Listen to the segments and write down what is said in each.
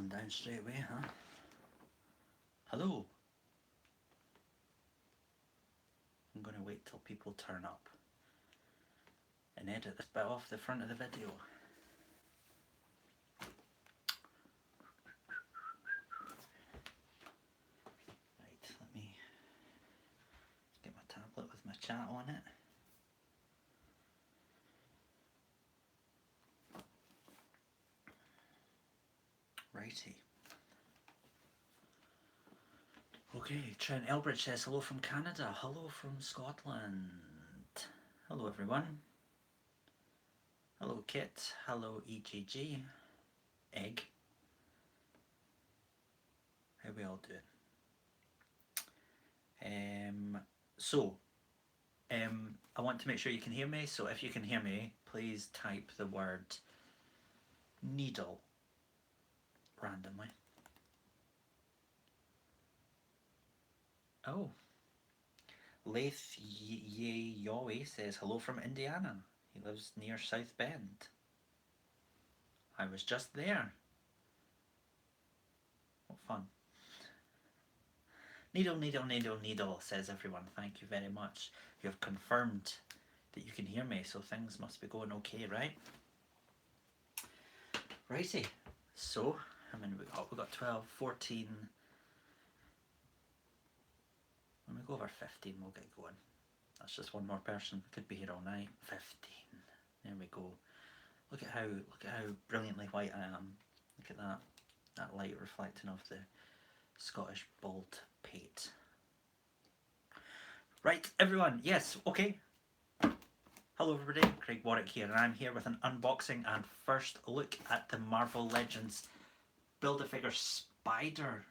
down straight away, huh? Hello. I'm going to wait till people turn up and edit this bit off the front of the video. Right, let me get my tablet with my chat on it. Righty. Okay, Trent Elbridge says hello from Canada. Hello from Scotland. Hello everyone. Hello Kit. Hello EGG. Egg. How we all doing? I want to make sure you can hear me. So if you can hear me, please type the word needle randomly. Oh. Laith Ye Yowie says hello from Indiana. He lives near South Bend. I was just there. What fun. Needle, needle, needle, needle, says everyone. Thank you very much. You have confirmed that you can hear me, so things must be going okay, right? Righty. So, how many we got? We got 12, 14. When we go over 15, we'll get going. That's just one more person. We could be here all night. 15. There we go. Look at how brilliantly white I am. Look at that. That light reflecting off the Scottish bald pate. Right, everyone. Yes, okay. Hello everybody, Craig Warrack here, and I'm here with an unboxing and first look at the Marvel Legends Build-A-Figure Spider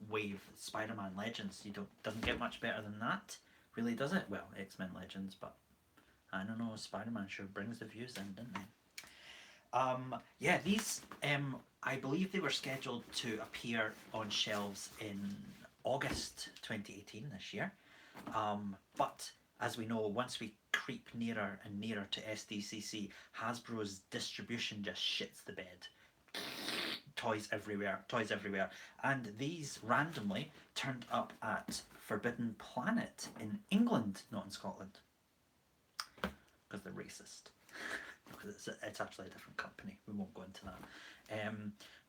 Wave Spider-Man Legends. Doesn't get much better than that, really, does it? Well, X-Men Legends, but I don't know, Spider-Man sure brings the views in, didn't they? Yeah, these, I believe they were scheduled to appear on shelves in August 2018, this year. But as we know, once we creep nearer and nearer to SDCC, Hasbro's distribution just shits the bed. Toys everywhere, and these randomly turned up at Forbidden Planet in England, not in Scotland, because they're racist. Because it's actually a different company. We won't go into that.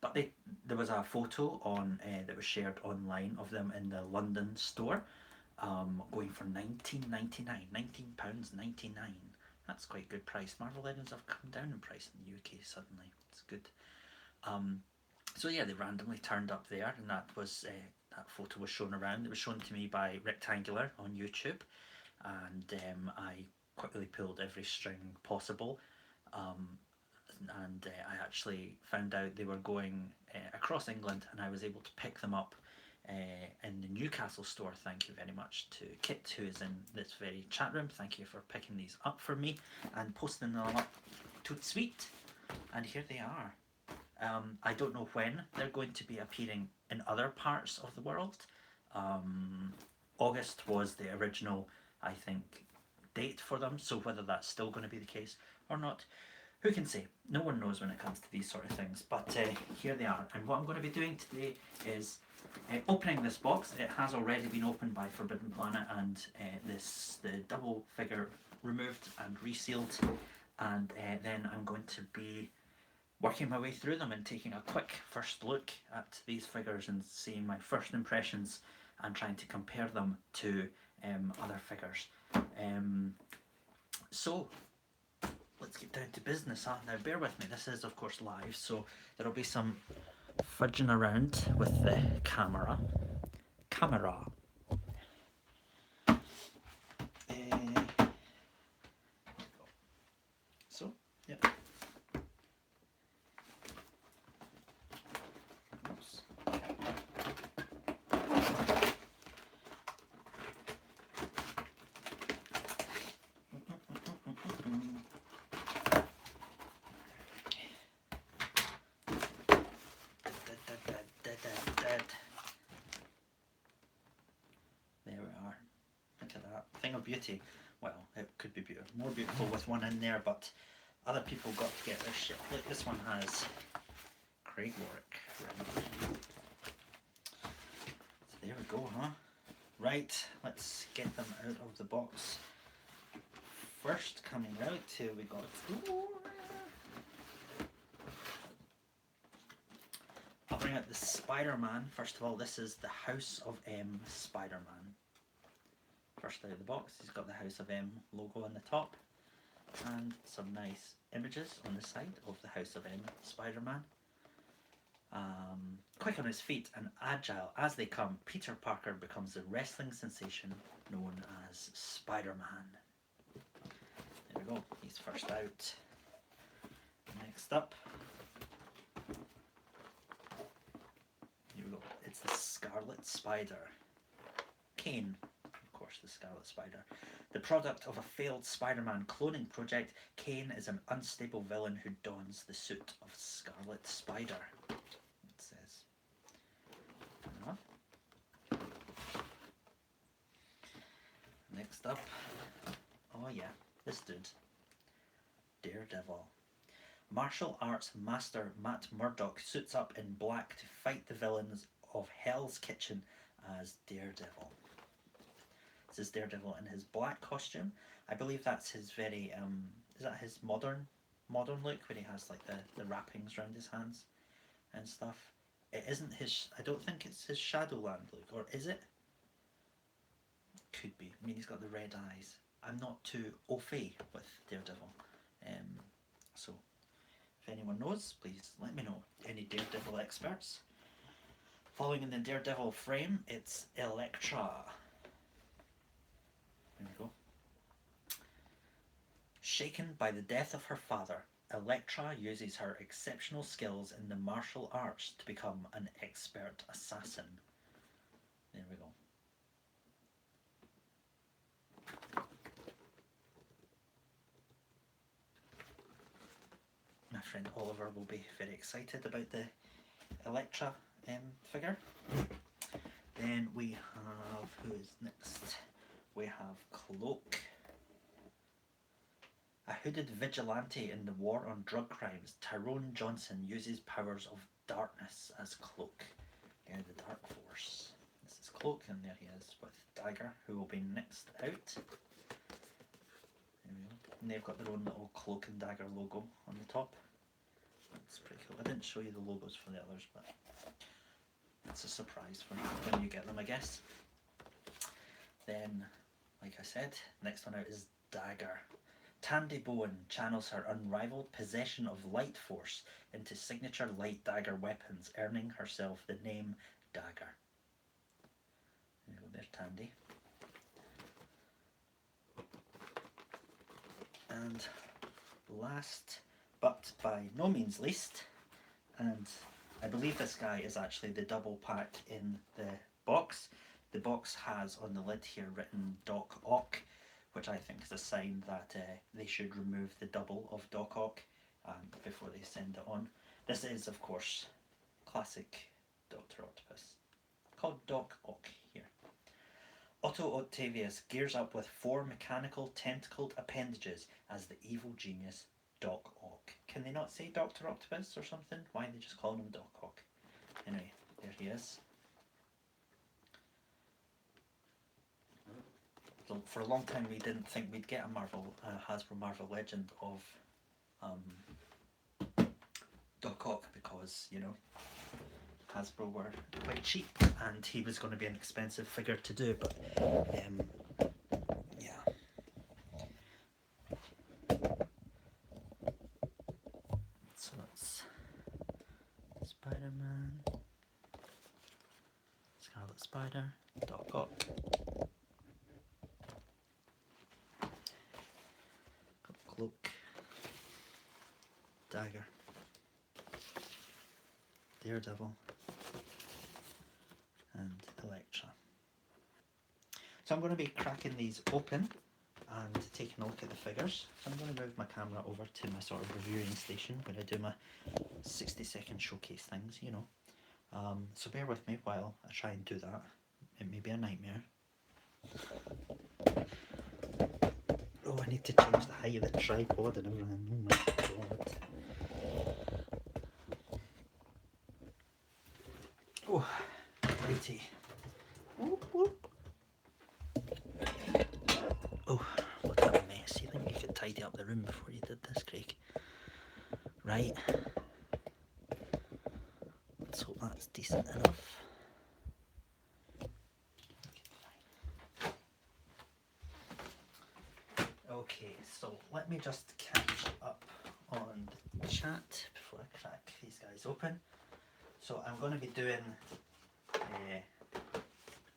But there was a photo on that was shared online of them in the London store, going for £19.99, £19.99. That's quite a good price. Marvel Legends have come down in price in the UK suddenly. It's good. So yeah, they randomly turned up there, and that photo was shown around. It was shown to me by Rectangular on YouTube, and I quickly pulled every string possible, and I actually found out they were going across England, and I was able to pick them up in the Newcastle store. Thank you very much to Kit, who is in this very chat room. Thank you for picking these up for me and posting them up. Toot sweet. And here they are. I don't know when they're going to be appearing in other parts of the world. August was the original, I think, date for them, so whether that's still going to be the case or not, who can say? No one knows when it comes to these sort of things, but here they are. And what I'm going to be doing today is opening this box. It has already been opened by Forbidden Planet, and the double figure removed and resealed, and then I'm going to be working my way through them and taking a quick first look at these figures and seeing my first impressions and trying to compare them to other figures. So let's get down to business, huh? Now bear with me, this is of course live, so there'll be some fudging around with the camera. So, yep. Beauty. Well, it could be beautiful, more beautiful with one in there, but other people got to get their shit. Look, this one has Craig Warrack. There we go, huh? Right, let's get them out of the box. First coming out, here we got... I'll bring out the Spider-Man. First of all, this is the House of M Spider-Man. First out of the box, he's got the House of M logo on the top. And some nice images on the side of the House of M Spider-Man. Quick on his feet and agile as they come, Peter Parker becomes the wrestling sensation known as Spider-Man. There we go, he's first out. Next up, here we go, it's the Scarlet Spider. Kane, of course, the Scarlet Spider. The product of a failed Spider-Man cloning project, Kane is an unstable villain who dons the suit of Scarlet Spider. It says. Next up, oh yeah, this dude, Daredevil. Martial arts master Matt Murdock suits up in black to fight the villains of Hell's Kitchen as Daredevil. This is Daredevil in his black costume. I believe that's his very, is that his modern look, where he has like the wrappings around his hands and stuff. It isn't his, I don't think it's his Shadowland look, or is it? Could be. I mean, he's got the red eyes. I'm not too au fait with Daredevil. So, if anyone knows, please let me know. Any Daredevil experts? Following in the Daredevil frame, it's Elektra. There we go. Shaken by the death of her father, Elektra uses her exceptional skills in the martial arts to become an expert assassin. There we go. My friend Oliver will be very excited about the Elektra figure. Then we have, who is next? We have Cloak. A hooded vigilante in the war on drug crimes, Tyrone Johnson uses powers of darkness as Cloak. Yeah, the Dark Force. This is Cloak, and there he is with Dagger, who will be next out. There we go. And they've got their own little Cloak and Dagger logo on the top. That's pretty cool. I didn't show you the logos for the others, but it's a surprise for when you get them, I guess. Then, like I said, next one out is Dagger. Tandy Bowen channels her unrivaled possession of light force into signature light dagger weapons, earning herself the name Dagger. There you go, there's Tandy. And last, but by no means least, and I believe this guy is actually the double pack in the box. The box has on the lid here written Doc Ock, which I think is a sign that they should remove the double of Doc Ock before they send it on. This is, of course, classic Dr. Octopus, called Doc Ock here. Otto Octavius gears up with 4 mechanical tentacled appendages as the evil genius Doc Ock. Can they not say Dr. Octopus or something? Why are they just calling him Doc Ock? Anyway, there he is. So for a long time we didn't think we'd get a Hasbro Marvel Legend of Doc Ock because, you know, Hasbro were quite cheap and he was going to be an expensive figure to do, but yeah. So that's Spider-Man, Scarlet Spider, Doc Ock. Cloak, Dagger, Daredevil, and Elektra. So I'm going to be cracking these open and taking a look at the figures. So I'm going to move my camera over to my sort of reviewing station where I do my 60-second showcase things, you know. So bear with me while I try and do that. It may be a nightmare. Oh, I need to change the height of the tripod and everything. Oh my god. Oh, righty. Whoop, whoop. Oh, look at that mess. You think you could tidy up the room before you did this, Craig? Right. Let's hope that's decent enough. Okay, so let me just catch up on the chat before I crack these guys open. So I'm going to be doing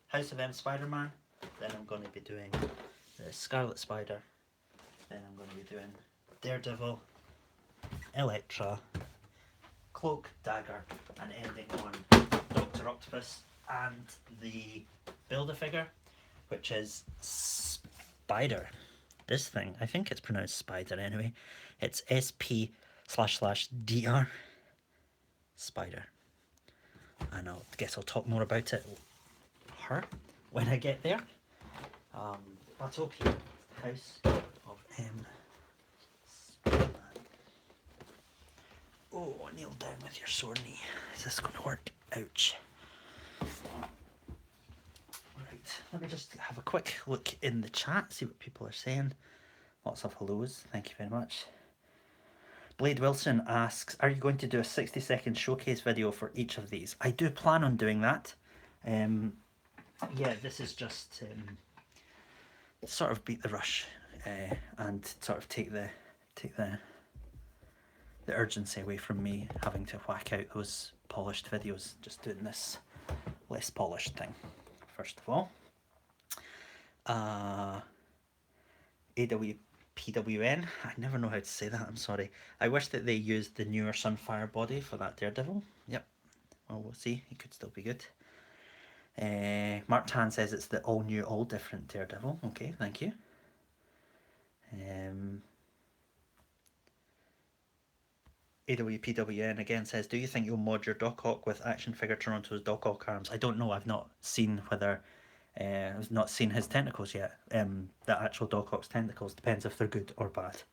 House of M Spider-Man, then I'm going to be doing the Scarlet Spider, then I'm going to be doing Daredevil, Elektra, Cloak, Dagger, and ending on Dr. Octopus and the Build-A-Figure, which is Spider. This thing, I think it's pronounced Spider anyway. It's SP//DR Spider. And I guess I'll talk more about it when I get there. But okay, House of M Spider-Man. Oh, kneel down with your sore knee. Is this going to work? Ouch. Right, let me just have a quick look in the chat, see what people are saying. Lots of hellos, thank you very much. Blade Wilson asks, are you going to do a 60-second showcase video for each of these? I do plan on doing that. Yeah, this is just sort of beat the rush and sort of take the urgency away from me having to whack out those polished videos, just doing this less polished thing first of all. AWPWN, I never know how to say that, I'm sorry. I wish that they used the newer Sunfire body for that Daredevil. Yep, well, we'll see, he could still be good. Mark Tan says it's the all new, all different Daredevil. Okay, thank you. AWPWN again says, do you think you'll mod your Doc Ock with Action Figure Toronto's Doc Ock arms? I don't know, I've not seen whether, I've not seen his tentacles yet. The actual Doc Ock's tentacles, depends if they're good or bad.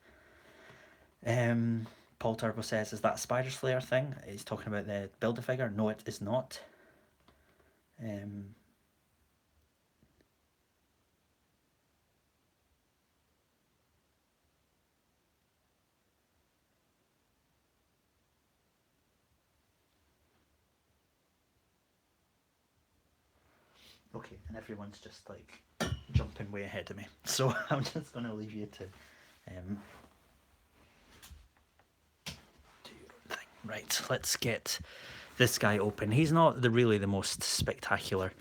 Paul Turbo says, is that a Spider Slayer thing? He's talking about the Build-A-Figure. No, it is not. Okay, and everyone's just like jumping way ahead of me, so I'm just going to leave you to do your own thing. Right, let's get this guy open. He's not really the most spectacular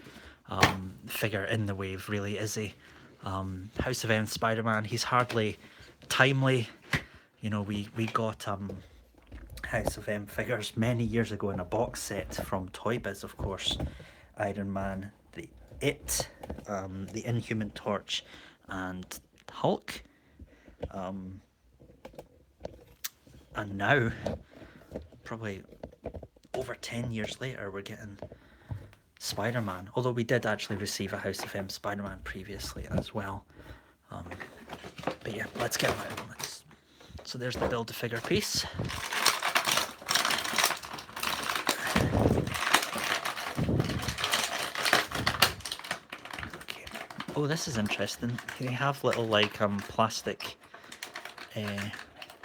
figure in the wave, really, is he? House of M Spider-Man, he's hardly timely. You know, we got House of M figures many years ago in a box set from Toy Biz, of course. Iron Man, the Inhuman Torch, and Hulk. And now, probably over 10 years later, we're getting Spider-Man. Although we did actually receive a House of M Spider-Man previously as well. But yeah, let's get him out. So there's the Build-A-Figure piece. Oh, this is interesting. They have little like plastic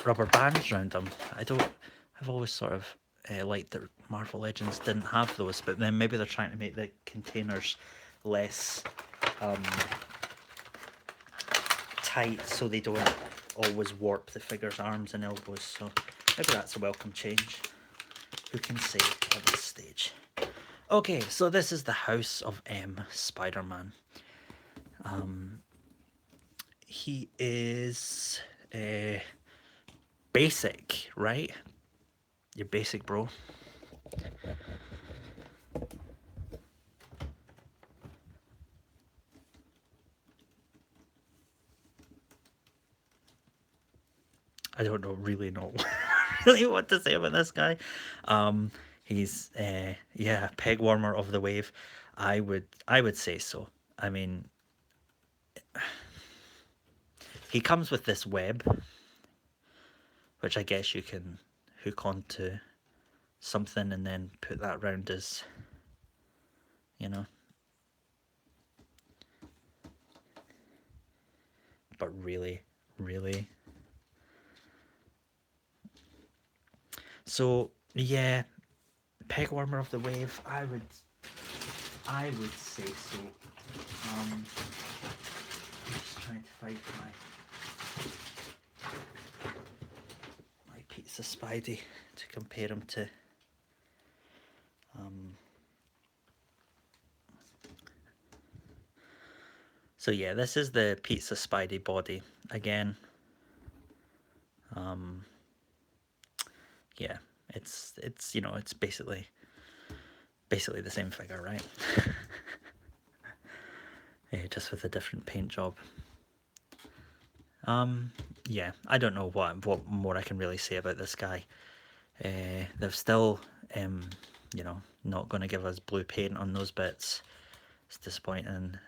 rubber bands around them. I've always sort of liked that Marvel Legends didn't have those, but then maybe they're trying to make the containers less tight so they don't always warp the figure's arms and elbows. So maybe that's a welcome change. Who can say at this stage? Okay, so this is the House of M Spider-Man. He is basic, right? You're basic, bro. I don't really know really what to say about this guy. He's yeah, peg warmer of the wave. I would say so. I mean, he comes with this web, which I guess you can hook onto something and then put that round his, you know, but really, really. So yeah, Pegwarmer of the Wave, I would say so. I'm just trying to find my Pizza Spidey to compare him to. So yeah, this is the Pizza Spidey body again. Yeah, it's you know, it's basically the same figure, right? Yeah, just with a different paint job. Yeah, I don't know what more I can really say about this guy. They've still, you know, not going to give us blue paint on those bits. It's disappointing.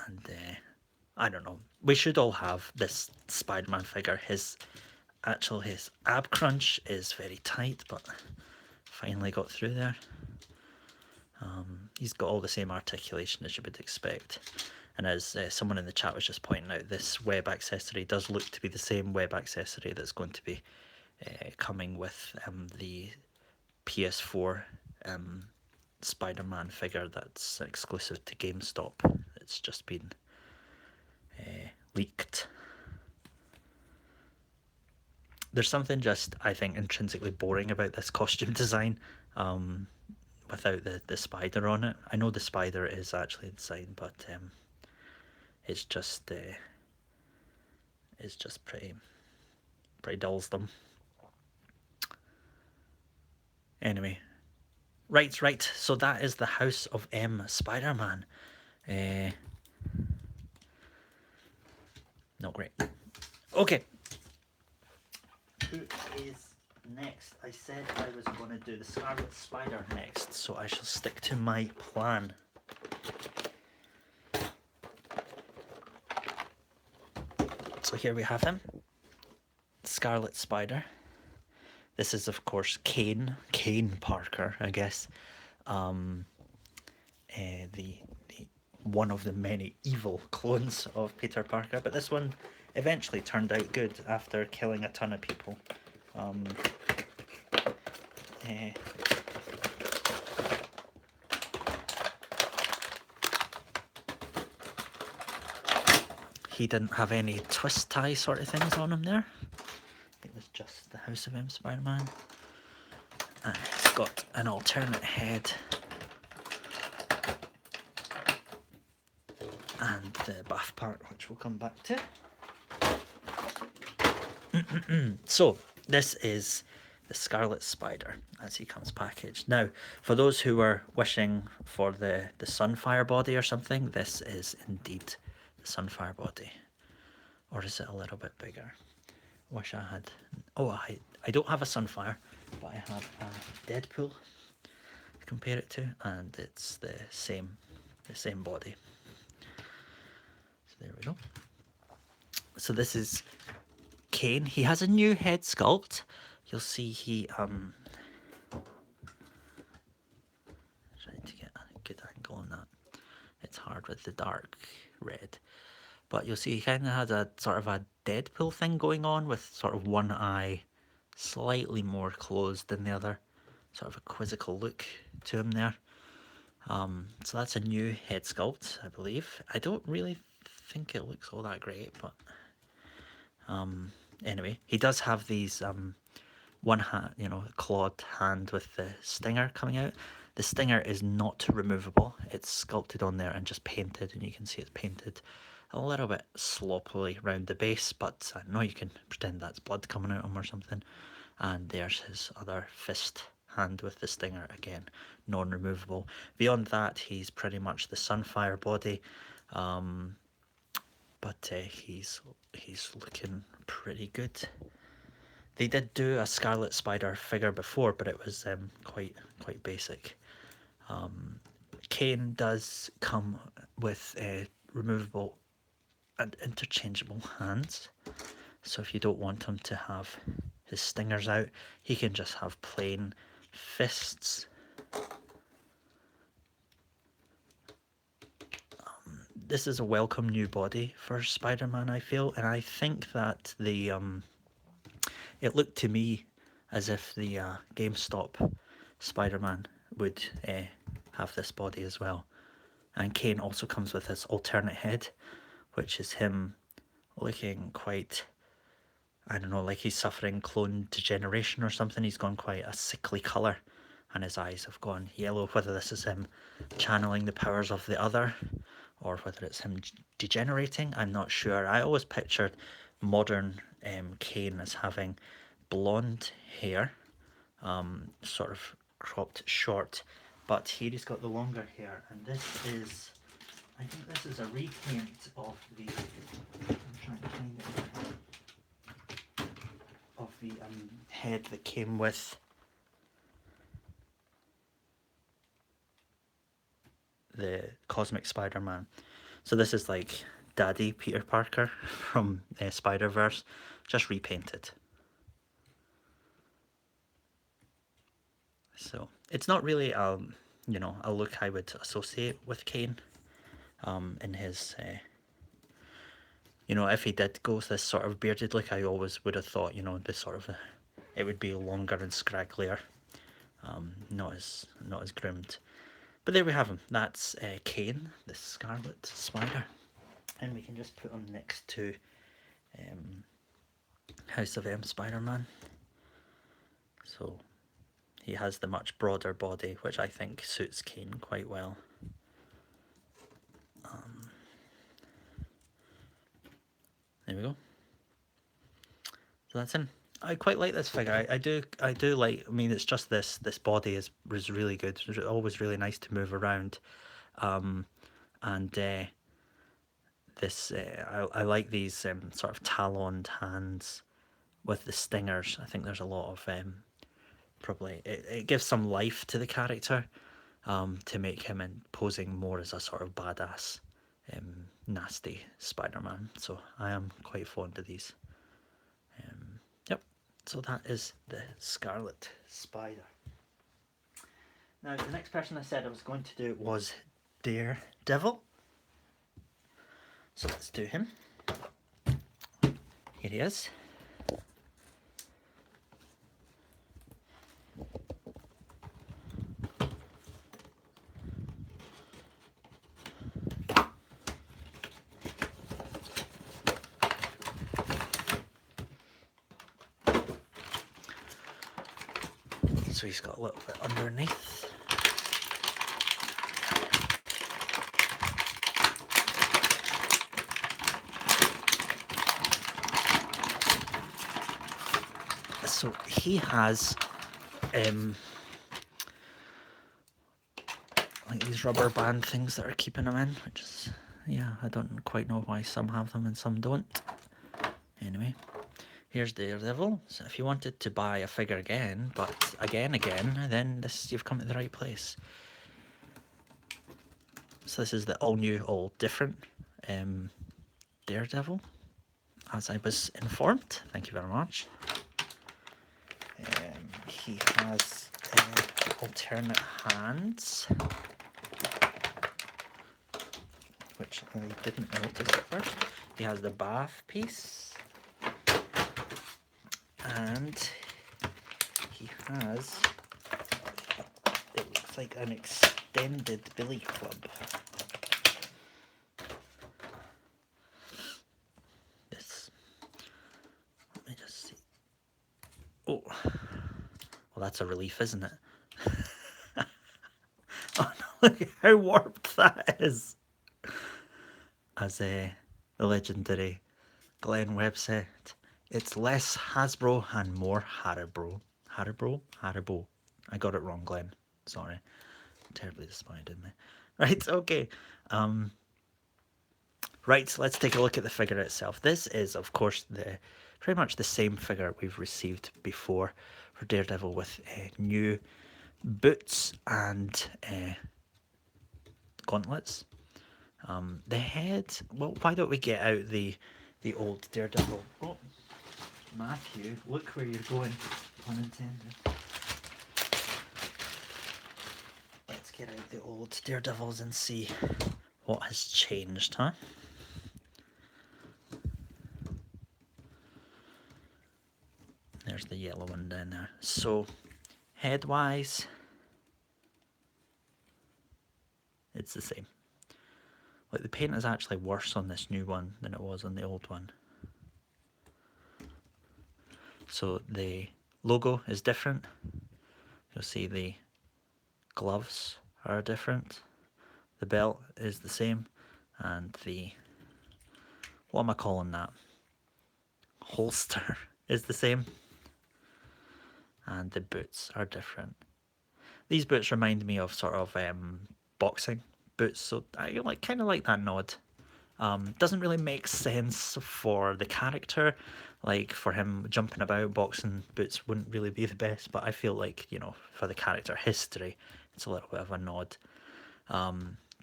And I don't know. We should all have this Spider-Man figure. His ab crunch is very tight, but finally got through there. He's got all the same articulation as you would expect. And as someone in the chat was just pointing out, this web accessory does look to be the same web accessory that's going to be coming with the PS4 Spider-Man figure that's exclusive to GameStop. It's just been leaked. There's something just, I think, intrinsically boring about this costume design without the spider on it. I know the spider is actually inside, but it's just pretty dullsome. Anyway, right. So that is the House of M Spider-Man. Not great. Okay. Who is next? I said I was going to do the Scarlet Spider next, so I shall stick to my plan. So here we have him, Scarlet Spider. This is, of course, Kane Parker, I guess. The one of the many evil clones of Peter Parker, but this one eventually turned out good after killing a ton of people. He didn't have any twist tie sort of things on him there. It was just the House of M Spider-Man. And he's got an alternate head. And the buff part, which we'll come back to. So, this is the Scarlet Spider as he comes packaged. Now, for those who were wishing for the Sunfire body or something, this is indeed the Sunfire body. Or is it a little bit bigger? Wish I had... Oh, I don't have a Sunfire, but I have a Deadpool to compare it to, and it's the same body. So there we go. So this is Kane. He has a new head sculpt. You'll see he trying to get a good angle on that. It's hard with the dark red. But you'll see he kind of has a sort of a Deadpool thing going on with sort of one eye slightly more closed than the other. Sort of a quizzical look to him there. So that's a new head sculpt, I believe. I don't really think it looks all that great, but anyway, he does have these one hand, you know, clawed hand with the stinger coming out. The stinger is not removable. It's sculpted on there and just painted, and you can see it's painted a little bit sloppily around the base, but I know you can pretend that's blood coming out of him or something. And there's his other fist hand with the stinger, again, non-removable. Beyond that, he's pretty much the Sunfire body, but he's looking pretty good. They did do a Scarlet Spider figure before, but it was quite basic. Kane does come with removable and interchangeable hands, so if you don't want him to have his stingers out, he can just have plain fists. this is a welcome new body for Spider-Man, I feel, and I think that the it looked to me as if the GameStop Spider-Man would have this body as well. And Kane also comes with this alternate head, which is him looking quite, I don't know, like he's suffering clone degeneration or something. He's gone quite a sickly colour and his eyes have gone yellow. Whether this is him channeling the powers of the other or whether it's him degenerating, I'm not sure. I always pictured modern Kane as having blonde hair, sort of cropped short, but here he's got the longer hair, and this is, I think this is a repaint of the, I'm trying to find it, of the head that came with the Cosmic Spider-Man. So this is like Daddy Peter Parker from Spider-Verse, just repainted. So it's not really you know, a look I would associate with Kane in his you know, if he did go with this sort of bearded look, I always would have thought, you know, this sort of it would be longer and scragglier, not as groomed. But there we have him. That's Kane, the Scarlet Spider, and we can just put him next to House of M Spider-Man. So he has the much broader body, which I think suits Kane quite well. There we go. So that's him. I quite like this figure. I do like. I mean, it's just this body was really good. It's always really nice to move around, and this I like these sort of taloned hands with the stingers. I think there's a lot of probably it gives some life to the character, to make him posing more as a sort of badass, nasty Spider-Man. So I am quite fond of these. Yep. So that is the Scarlet Spider. Now the next person I said I was going to do was Daredevil. So let's do him. Here he is. So he's got a little bit underneath. So he has like these rubber band things that are keeping him in, which is, yeah, I don't quite know why some have them and some don't. Anyway, here's Daredevil. So if you wanted to buy a figure again, but again, then you've come to the right place. So this is the all new, all different Daredevil, as I was informed. Thank you very much. He has alternate hands, which I didn't notice at first. He has the bath piece, and he has, it looks like an extended billy club. This, let me just see. Oh, well, that's a relief, isn't it? Oh no, look how warped that is. As the legendary Glenn Webb said, it's less Hasbro and more Haribo. Haribo. I got it wrong, Glenn. Sorry. I'm terribly disappointed in me. Right, okay. Right, let's take a look at the figure itself. This is, of course, pretty much the same figure we've received before for Daredevil, with new boots and gauntlets. The head, well, why don't we get out the old Daredevil? Oh, Matthew, look where you're going, pun intended. Let's get out the old Daredevils and see what has changed, huh? There's the yellow one down there. So, head-wise, it's the same. Like, the paint is actually worse on this new one than it was on the old one. So the logo is different. You'll see the gloves are different. The belt is the same, and the, what am I calling that? Holster is the same. And the boots are different. These boots remind me of sort of boxing boots, so I kind of like that nod. Doesn't really make sense for the character, like for him jumping about, boxing boots wouldn't really be the best, but I feel like, you know, for the character history, it's a little bit of a nod.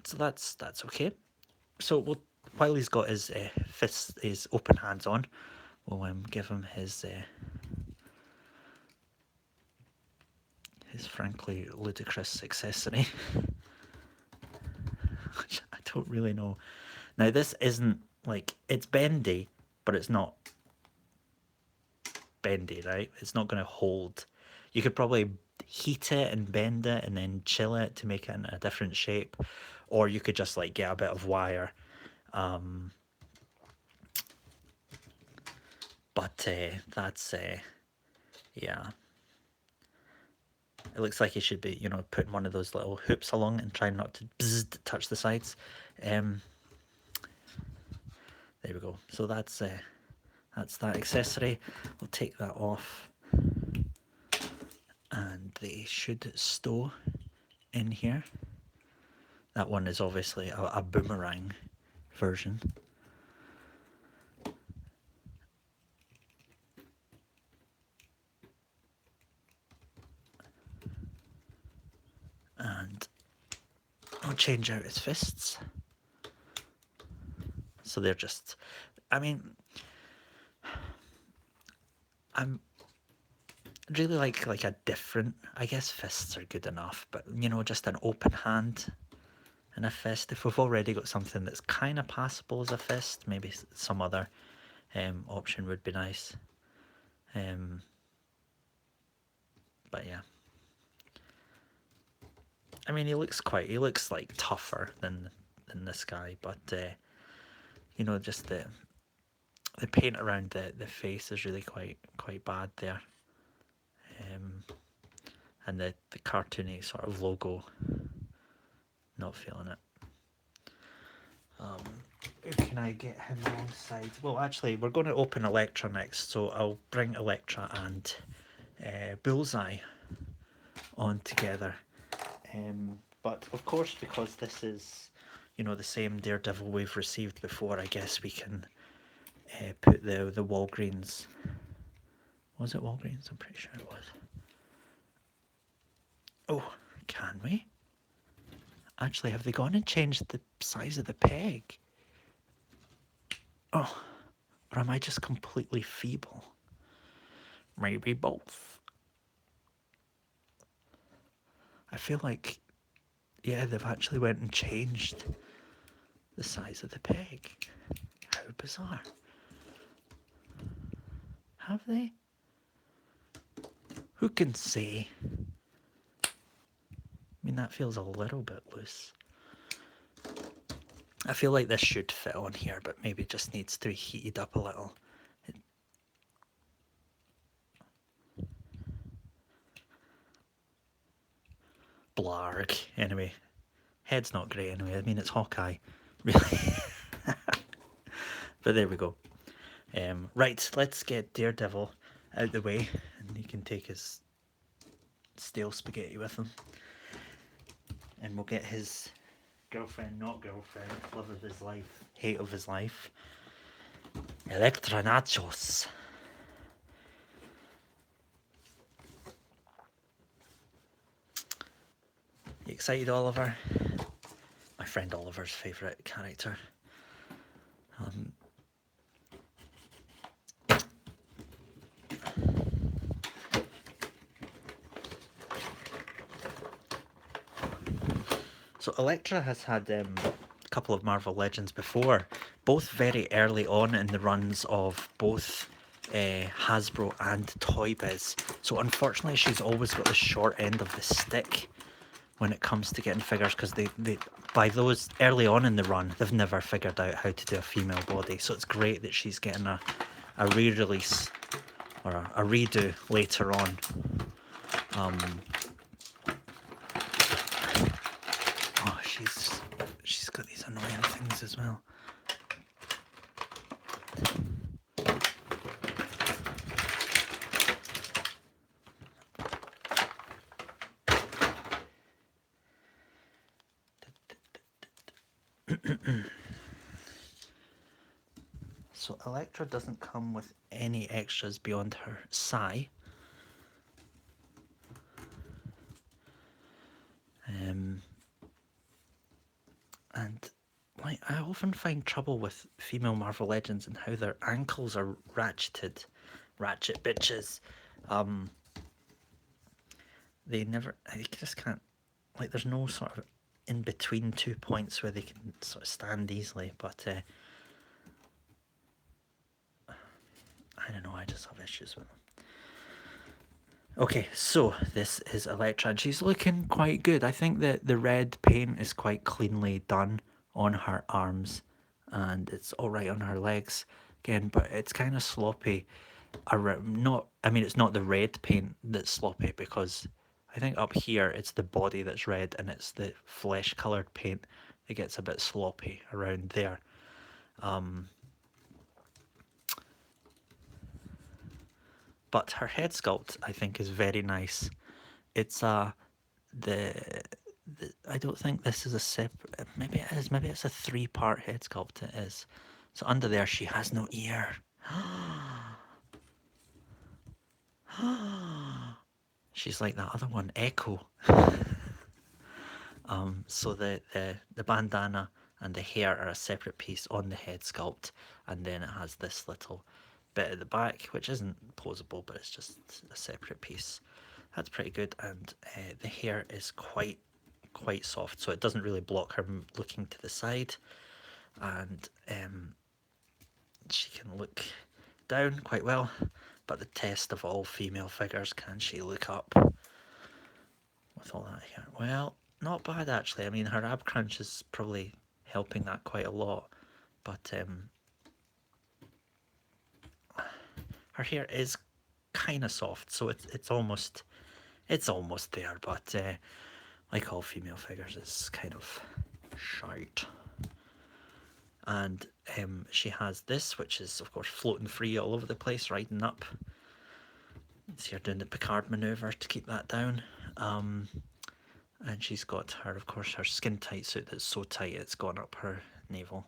So that's okay. So while he's got his fists, his open hands on, we'll give him his frankly ludicrous accessory. Which I don't really know. Now this isn't, like, it's bendy, but it's not bendy, right? It's not going to hold. You could probably heat it and bend it and then chill it to make it in a different shape, or you could just like get a bit of wire. But that's yeah. It looks like he should be, you know, putting one of those little hoops along and trying not to touch the sides. There we go. So that's that accessory. We'll take that off, and they should stow in here. That one is obviously a boomerang version. And I'll change out his fists. So they're just, I mean, I'm really like a different, I guess fists are good enough, but you know, just an open hand and a fist. If we've already got something that's kind of passable as a fist, maybe some other option would be nice. But yeah. I mean, he looks like tougher than this guy, but you know, just the paint around the face is really quite bad there. And the cartoony sort of logo, not feeling it. Who can I get him alongside? Well, actually, we're going to open Elektra next, so I'll bring Elektra and Bullseye on together. But of course, because this is, you know, the same Daredevil we've received before, I guess we can put the Walgreens. Was it Walgreens? I'm pretty sure it was. Oh, can we? Actually, have they gone and changed the size of the peg? Oh, or am I just completely feeble? Maybe both. I feel like, yeah, they've actually went and changed the size of the peg. How bizarre. Have they? Who can say? I mean, that feels a little bit loose. I feel like this should fit on here, but maybe just needs to be heated up a little. Blarg. Anyway, head's not great anyway. I mean, it's Hawkeye, really. But there we go. Right, let's get Daredevil out the way, and he can take his stale spaghetti with him. And we'll get his girlfriend, not girlfriend, love of his life, hate of his life, Elektra nachos. You excited, Oliver? My friend Oliver's favourite character. So Elektra has had couple of Marvel Legends before, both very early on in the runs of both Hasbro and Toy Biz. So unfortunately, she's always got the short end of the stick when it comes to getting figures, because they by those early on in the run, they've never figured out how to do a female body. So it's great that she's getting a re-release or a redo later on. Oh, she's got these annoying things as well. So Elektra doesn't come with any extras beyond her sai. And like, I often find trouble with female Marvel Legends and how their ankles are ratcheted. Ratchet bitches. They never, I just can't, like, there's no sort of in between 2 points where they can sort of stand easily, but I don't know, I just have issues with them. Okay, so this is Elektra, and she's looking quite good. I think that the red paint is quite cleanly done on her arms, and it's alright on her legs again, but it's kind of sloppy. I mean, it's not the red paint that's sloppy, because I think up here it's the body that's red and it's the flesh coloured paint that gets a bit sloppy around there. But her head sculpt, I think, is very nice. It's I don't think this is a separate, maybe it is, maybe it's a 3-part head sculpt. It is. So under there she has no ear. She's like that other one, Echo. So the bandana and the hair are a separate piece on the head sculpt, and then it has this little bit at the back, which isn't posable, but it's just a separate piece. That's pretty good, and the hair is quite soft, so it doesn't really block her looking to the side, and she can look down quite well. But the test of all female figures, can she look up with all that hair? Well, not bad actually. I mean, her ab crunch is probably helping that quite a lot, but her hair is kind of soft, so it's almost there, but like all female figures, it's kind of shite. And she has this, which is of course floating free all over the place, riding up. See her doing the Picard maneuver to keep that down. And she's got her, of course, her skin tight suit that's so tight it's gone up her navel.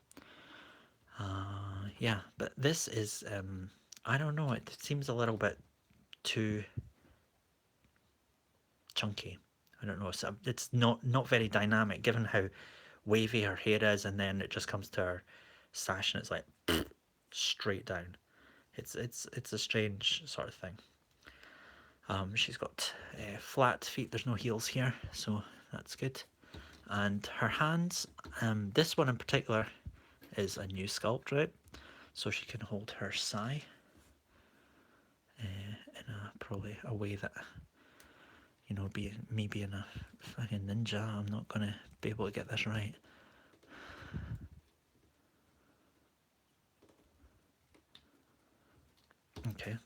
Yeah, but this is, I don't know, it seems a little bit too chunky. I don't know, it's not very dynamic given how wavy her hair is, and then it just comes to her sash and it's like straight down. It's a strange sort of thing. She's got flat feet, there's no heels here, so that's good. And her hands, this one in particular is a new sculpt, right? So she can hold her sai in probably a way that, you know, me being a fucking ninja, I'm not going to be able to get this right. Okay.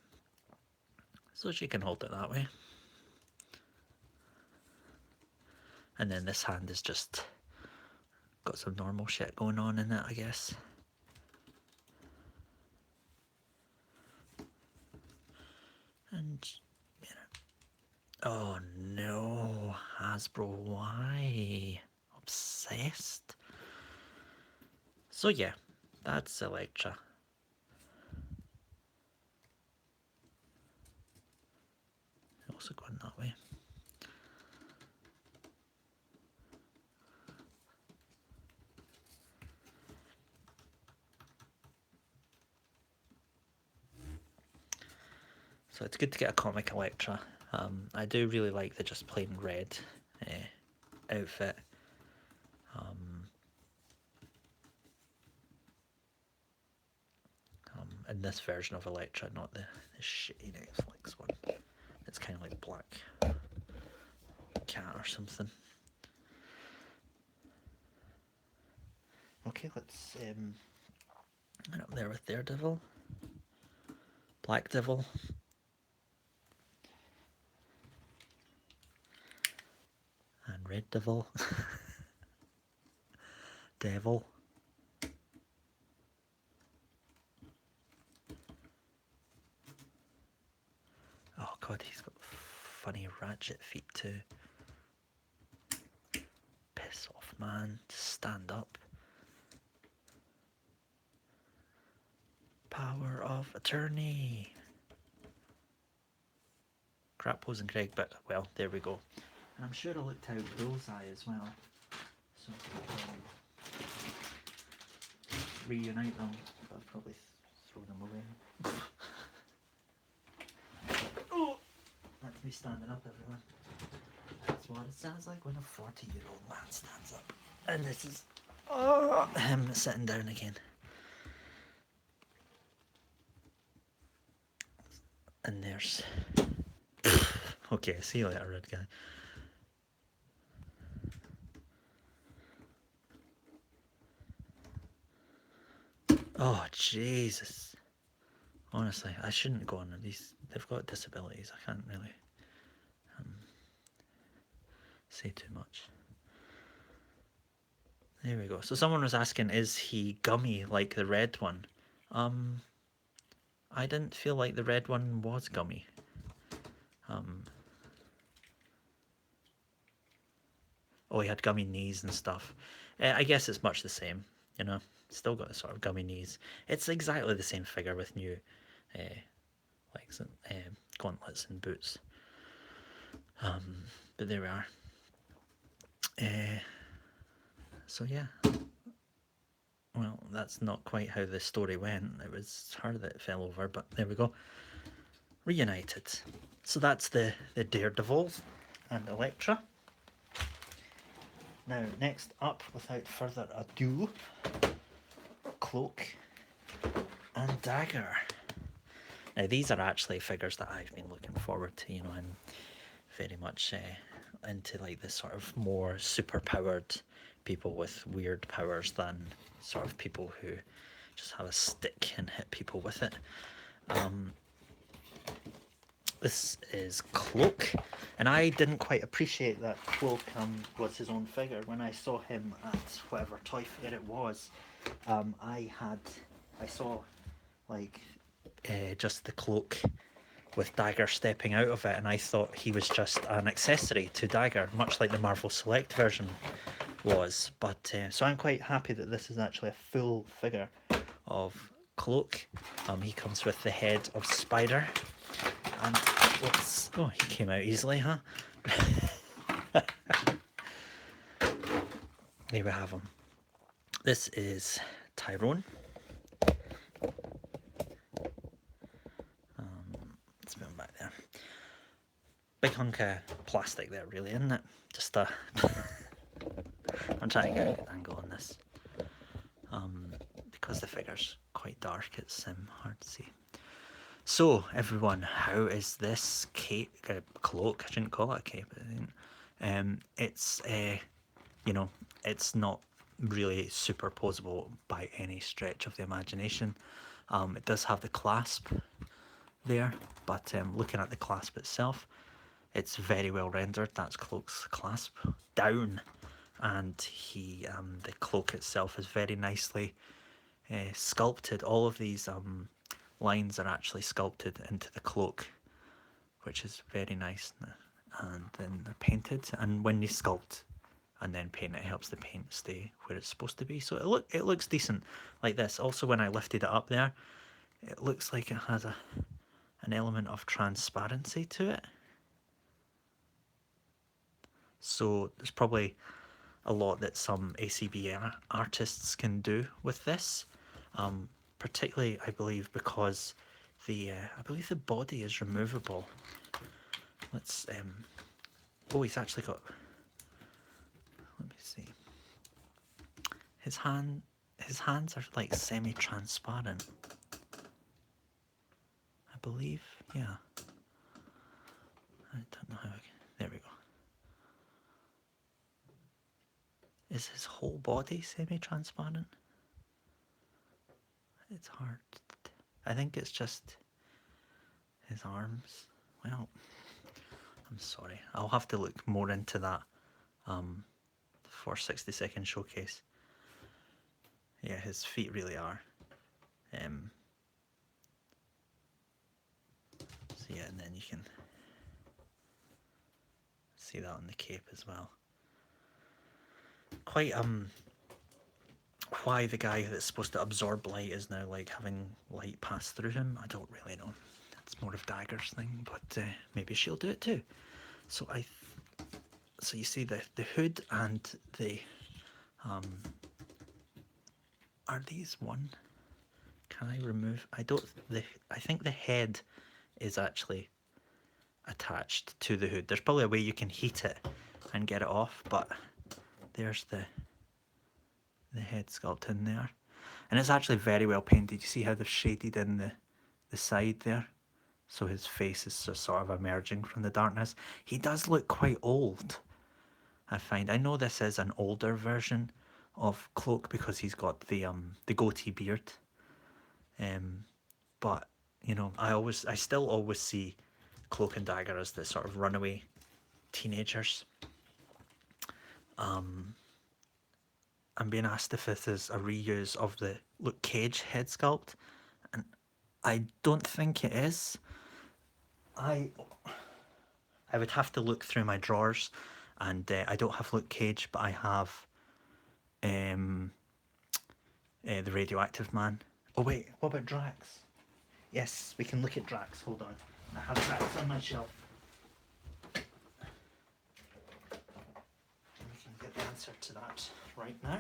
So she can hold it that way. And then this hand is just got some normal shit going on in it, I guess. And, you know. Oh no, Hasbro, why? Obsessed? So yeah, that's Elektra. Also going that way. So it's good to get a comic Elektra. I do really like the just plain red outfit. in this version of Elektra, not the shitty Netflix one. It's kind of like Black Cat or something. Okay, let's get up there with Daredevil, Black Devil, and Red Devil, Devil. Oh god, he's got funny ratchet feet too. Piss off, man. Stand up. Power of attorney. Crap posing Craig, but well, there we go. And I'm sure I looked out Bullseye as well. So reunite them. But I'll probably throw them away. Oh! That's me standing up, everyone. That's what it sounds like when a 40-year-old man stands up. And this is him sitting down again. And there's... Okay, see you later, red guy. Oh, Jesus. Honestly, I shouldn't go on these. They've got disabilities. I can't really say too much. There we go. So someone was asking, is he gummy like the red one? I didn't feel like the red one was gummy. Oh, he had gummy knees and stuff. I guess it's much the same, you know. Still got the sort of gummy knees. It's exactly the same figure with new legs and gauntlets and boots. But there we are. So yeah. Well, that's not quite how the story went. It was her that fell over, but there we go. Reunited. So that's the Daredevil and Elektra. Now, next up, without further ado, Cloak and Dagger. Now, these are actually figures that I've been looking forward to, you know, and very much into like this sort of more super-powered people with weird powers than sort of people who just have a stick and hit people with it. This is Cloak, and I didn't quite appreciate that Cloak was his own figure. When I saw him at whatever toy fair it was, I saw like just the cloak with Dagger stepping out of it, and I thought he was just an accessory to Dagger, much like the Marvel Select version was. But so I'm quite happy that this is actually a full figure of Cloak. He comes with the head of Spider. And let's... Oh, he came out easily, huh? There we have him. This is Tyrone. Let's move him back there. Big hunk of plastic there, really, isn't it? Just a... I'm trying to get a good angle on this. Because the figure's quite dark, it's hard to see. So, everyone, how is this cloak? I shouldn't call it a cape. It's, you know, it's not really superposable by any stretch of the imagination. It does have the clasp there, but looking at the clasp itself, it's very well rendered. That's Cloak's clasp down, and the cloak itself is very nicely sculpted. All of these lines are actually sculpted into the cloak, which is very nice, and then they're painted, and when you sculpt and then paint it, helps the paint stay where it's supposed to be. So it looks decent like this. Also, when I lifted it up there, it looks like it has an element of transparency to it. So there's probably a lot that some ACB artists can do with this. Particularly, I believe, because I believe the body is removable. Let's oh, he's actually got, let me see, his hands are like semi-transparent. believe. Yeah. I don't know how. There we go. Is his whole body semi-transparent? It's hard. I think it's just his arms. Well, I'm sorry. I'll have to look more into that for 60-second showcase. Yeah, his feet really are. So yeah, and then you can see that on the cape as well. Quite why the guy that's supposed to absorb light is now like having light pass through him, I don't really know. That's more of Dagger's thing, but maybe she'll do it too. So so you see the hood and the are these one? Can I remove? I think the head is actually attached to the hood. There's probably a way you can heat it and get it off, but there's the head sculpt in there, and it's actually very well painted. You see how they've shaded in the side there, so his face is sort of emerging from the darkness. He does look quite old, I find. I know this is an older version of Cloak because he's got the goatee beard, but you know, I still always see Cloak and Dagger as the sort of runaway teenagers. I'm being asked if this is a reuse of the Luke Cage head sculpt, and I don't think it is. I would have to look through my drawers, and I don't have Luke Cage, but I have the Radioactive Man. Oh wait, what about Drax? Yes, we can look at Drax. Hold on, I have Drax on my shelf. We can get the answer to that right now.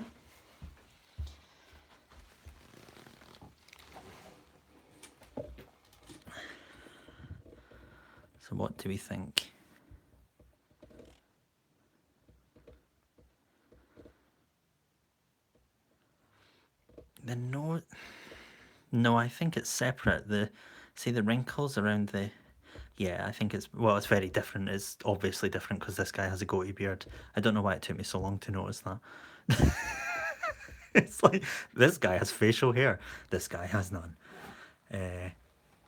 So what do we think? The nose? No, I think it's separate. See the wrinkles around the... Yeah, I think it's... Well, it's very different. It's obviously different because this guy has a goatee beard. I don't know why it took me so long to notice that. It's like, this guy has facial hair. This guy has none.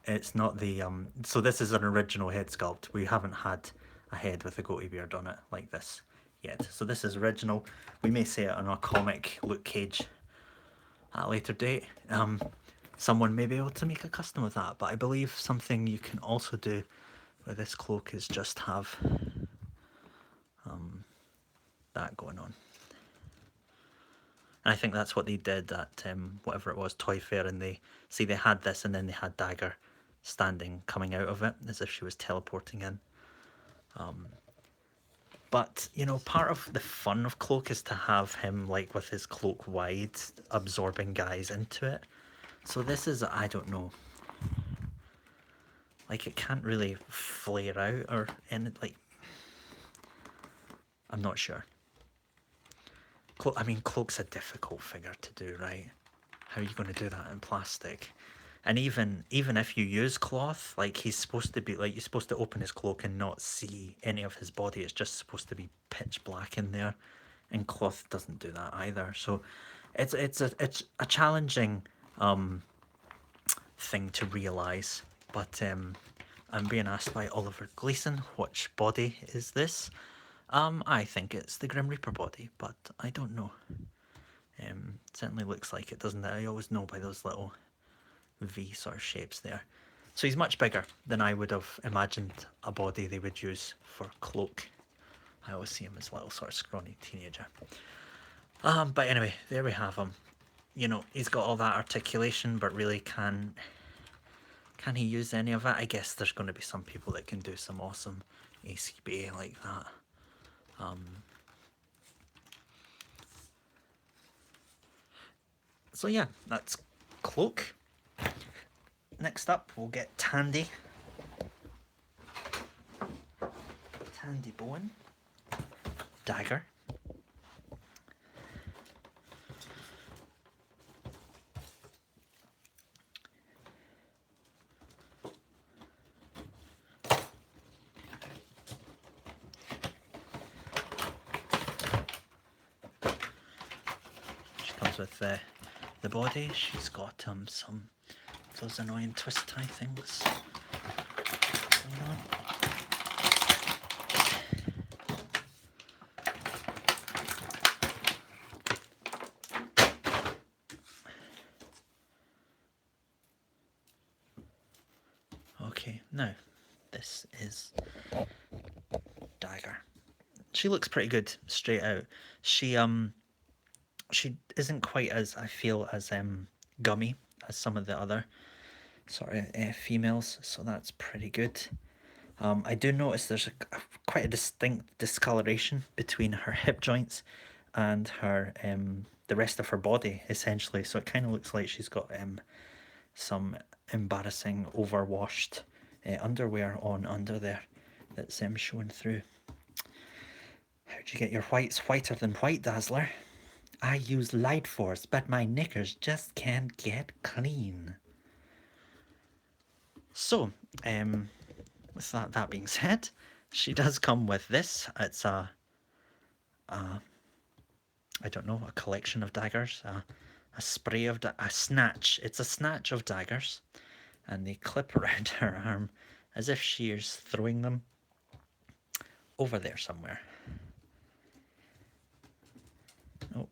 It's not the... So this is an original head sculpt. We haven't had a head with a goatee beard on it like this yet. So this is original. We may see it on our comic Luke Cage at a later date. Someone may be able to make a custom of that, but I believe something you can also do with this cloak is just have that going on. And I think that's what they did at whatever it was, Toy Fair, and they had this and then they had Dagger standing coming out of it as if she was teleporting in. But, you know, part of the fun of Cloak is to have him, like, with his cloak wide, absorbing guys into it. So this is, I don't know, like, it can't really flare out or anything, like, I'm not sure. I mean, Cloak's a difficult figure to do, right? How are you going to do that in plastic? And even if you use cloth, like, he's supposed to be, like, you're supposed to open his cloak and not see any of his body. It's just supposed to be pitch black in there, and cloth doesn't do that either. So it's a challenging thing to realise. But I'm being asked by Oliver Gleason, which body is this? I think it's the Grim Reaper body, but I don't know. Certainly looks like it, doesn't it? I always know by those little V sort of shapes there. So he's much bigger than I would have imagined a body they would use for Cloak. I always see him as a little sort of scrawny teenager. But anyway, there we have him. You know, he's got all that articulation, but really can he use any of it? I guess there's going to be some people that can do some awesome ACBA like that. So yeah, that's Cloak. Next up, we'll get Tandy. Tandy Bowen. Dagger. problems with the body. She's got some of those annoying twist tie things going on. Okay, now this is Dagger. She looks pretty good straight out. She isn't quite as, I feel, as gummy as some of the other sort of females, so that's pretty good. I do notice there's quite a distinct discoloration between her hip joints and her the rest of her body, essentially. So it kind of looks like she's got some embarrassing overwashed underwear on under there that's showing through. How'd you get your whites whiter than white, Dazzler? I use light force, but my knickers just can't get clean. So, with that being said, she does come with this. It's I don't know, a collection of daggers, a spray of a snatch. It's a snatch of daggers, and they clip around her arm as if she is throwing them over there somewhere. Oh.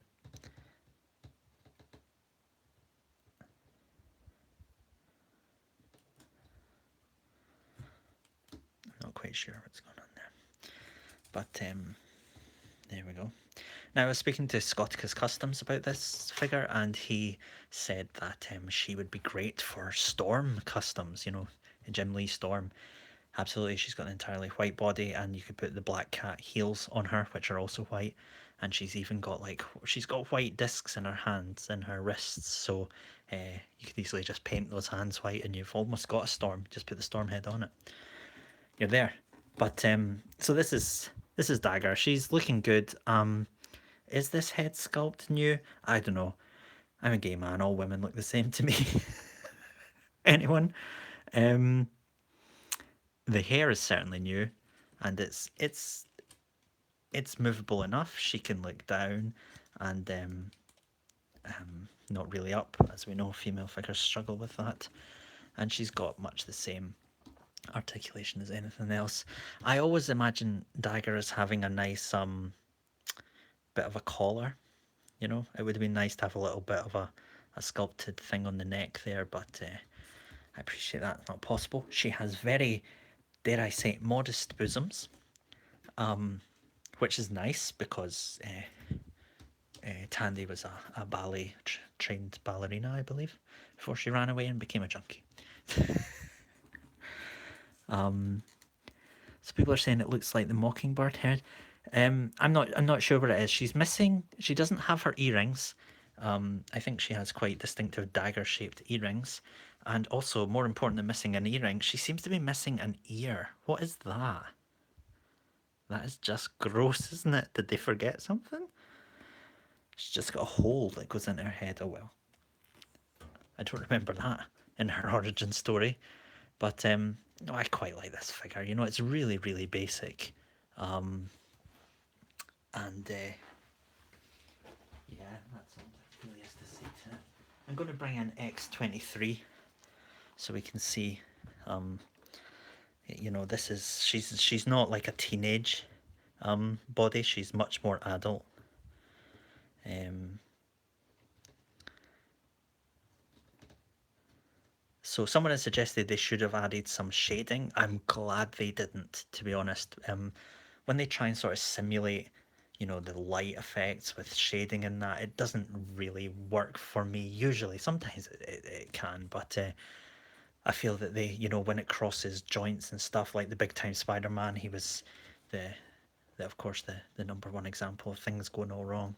I'm not quite sure what's going on there. But there we go. Now, I was speaking to Scotticus Customs about this figure, and he said that she would be great for Storm Customs, you know, Jim Lee Storm. Absolutely, she's got an entirely white body, and you could put the Black Cat heels on her, which are also white. And she's even got she's got white discs in her hands and her wrists, so you could easily just paint those hands white, and you've almost got a Storm. Just put the Storm head on it. You're there. But so this is Dagger. She's looking good. Is this head sculpt new? I don't know. I'm a gay man. All women look the same to me. Anyone? The hair is certainly new, and it's movable enough. She can look down and not really up, as we know female figures struggle with that. And she's got much the same articulation as anything else. I always imagine Dagger as having a nice bit of a collar, you know. It would have been nice to have a little bit of a sculpted thing on the neck there, but I appreciate that's not possible. She has very, dare I say, modest bosoms, which is nice because Tandy was a ballet trained ballerina, I believe, before she ran away and became a junkie. So people are saying it looks like the Mockingbird head. I'm not sure what it is. She's missing. She doesn't have her earrings. I think she has quite distinctive dagger-shaped earrings, and also, more important than missing an earring, she seems to be missing an ear. What is that? That is just gross, isn't it? Did they forget something? She's just got a hole that goes in her head. Oh well. I don't remember that in her origin story, but no, I quite like this figure. You know, it's really, really basic. And yeah, that's all there really is to say to it. I'm going to bring in X23 so we can see, you know, this is, she's not like a teenage body. She's much more adult. So someone has suggested they should have added some shading. I'm glad they didn't, to be honest. When they try and sort of simulate, you know, the light effects with shading and that, it doesn't really work for me usually. Sometimes it can, but I feel that they, you know, when it crosses joints and stuff, like the Big Time Spider-Man, he was of course the number one example of things going all wrong.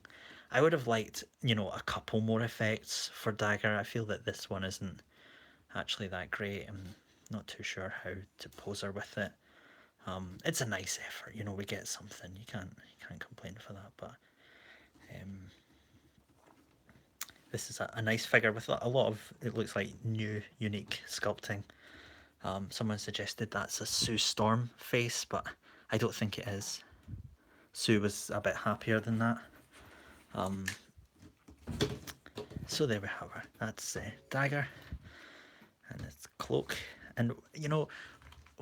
I would have liked, you know, a couple more effects for Dagger. I feel that this one isn't actually that great. I'm not too sure how to pose her with it. It's a nice effort, you know, we get something. You can't complain for that, but this is a nice figure with a lot of, it looks like, new, unique sculpting. Someone suggested that's a Sue Storm face, but I don't think it is. Sue was a bit happier than that. So there we have her. That's Dagger, and it's Cloak. And you know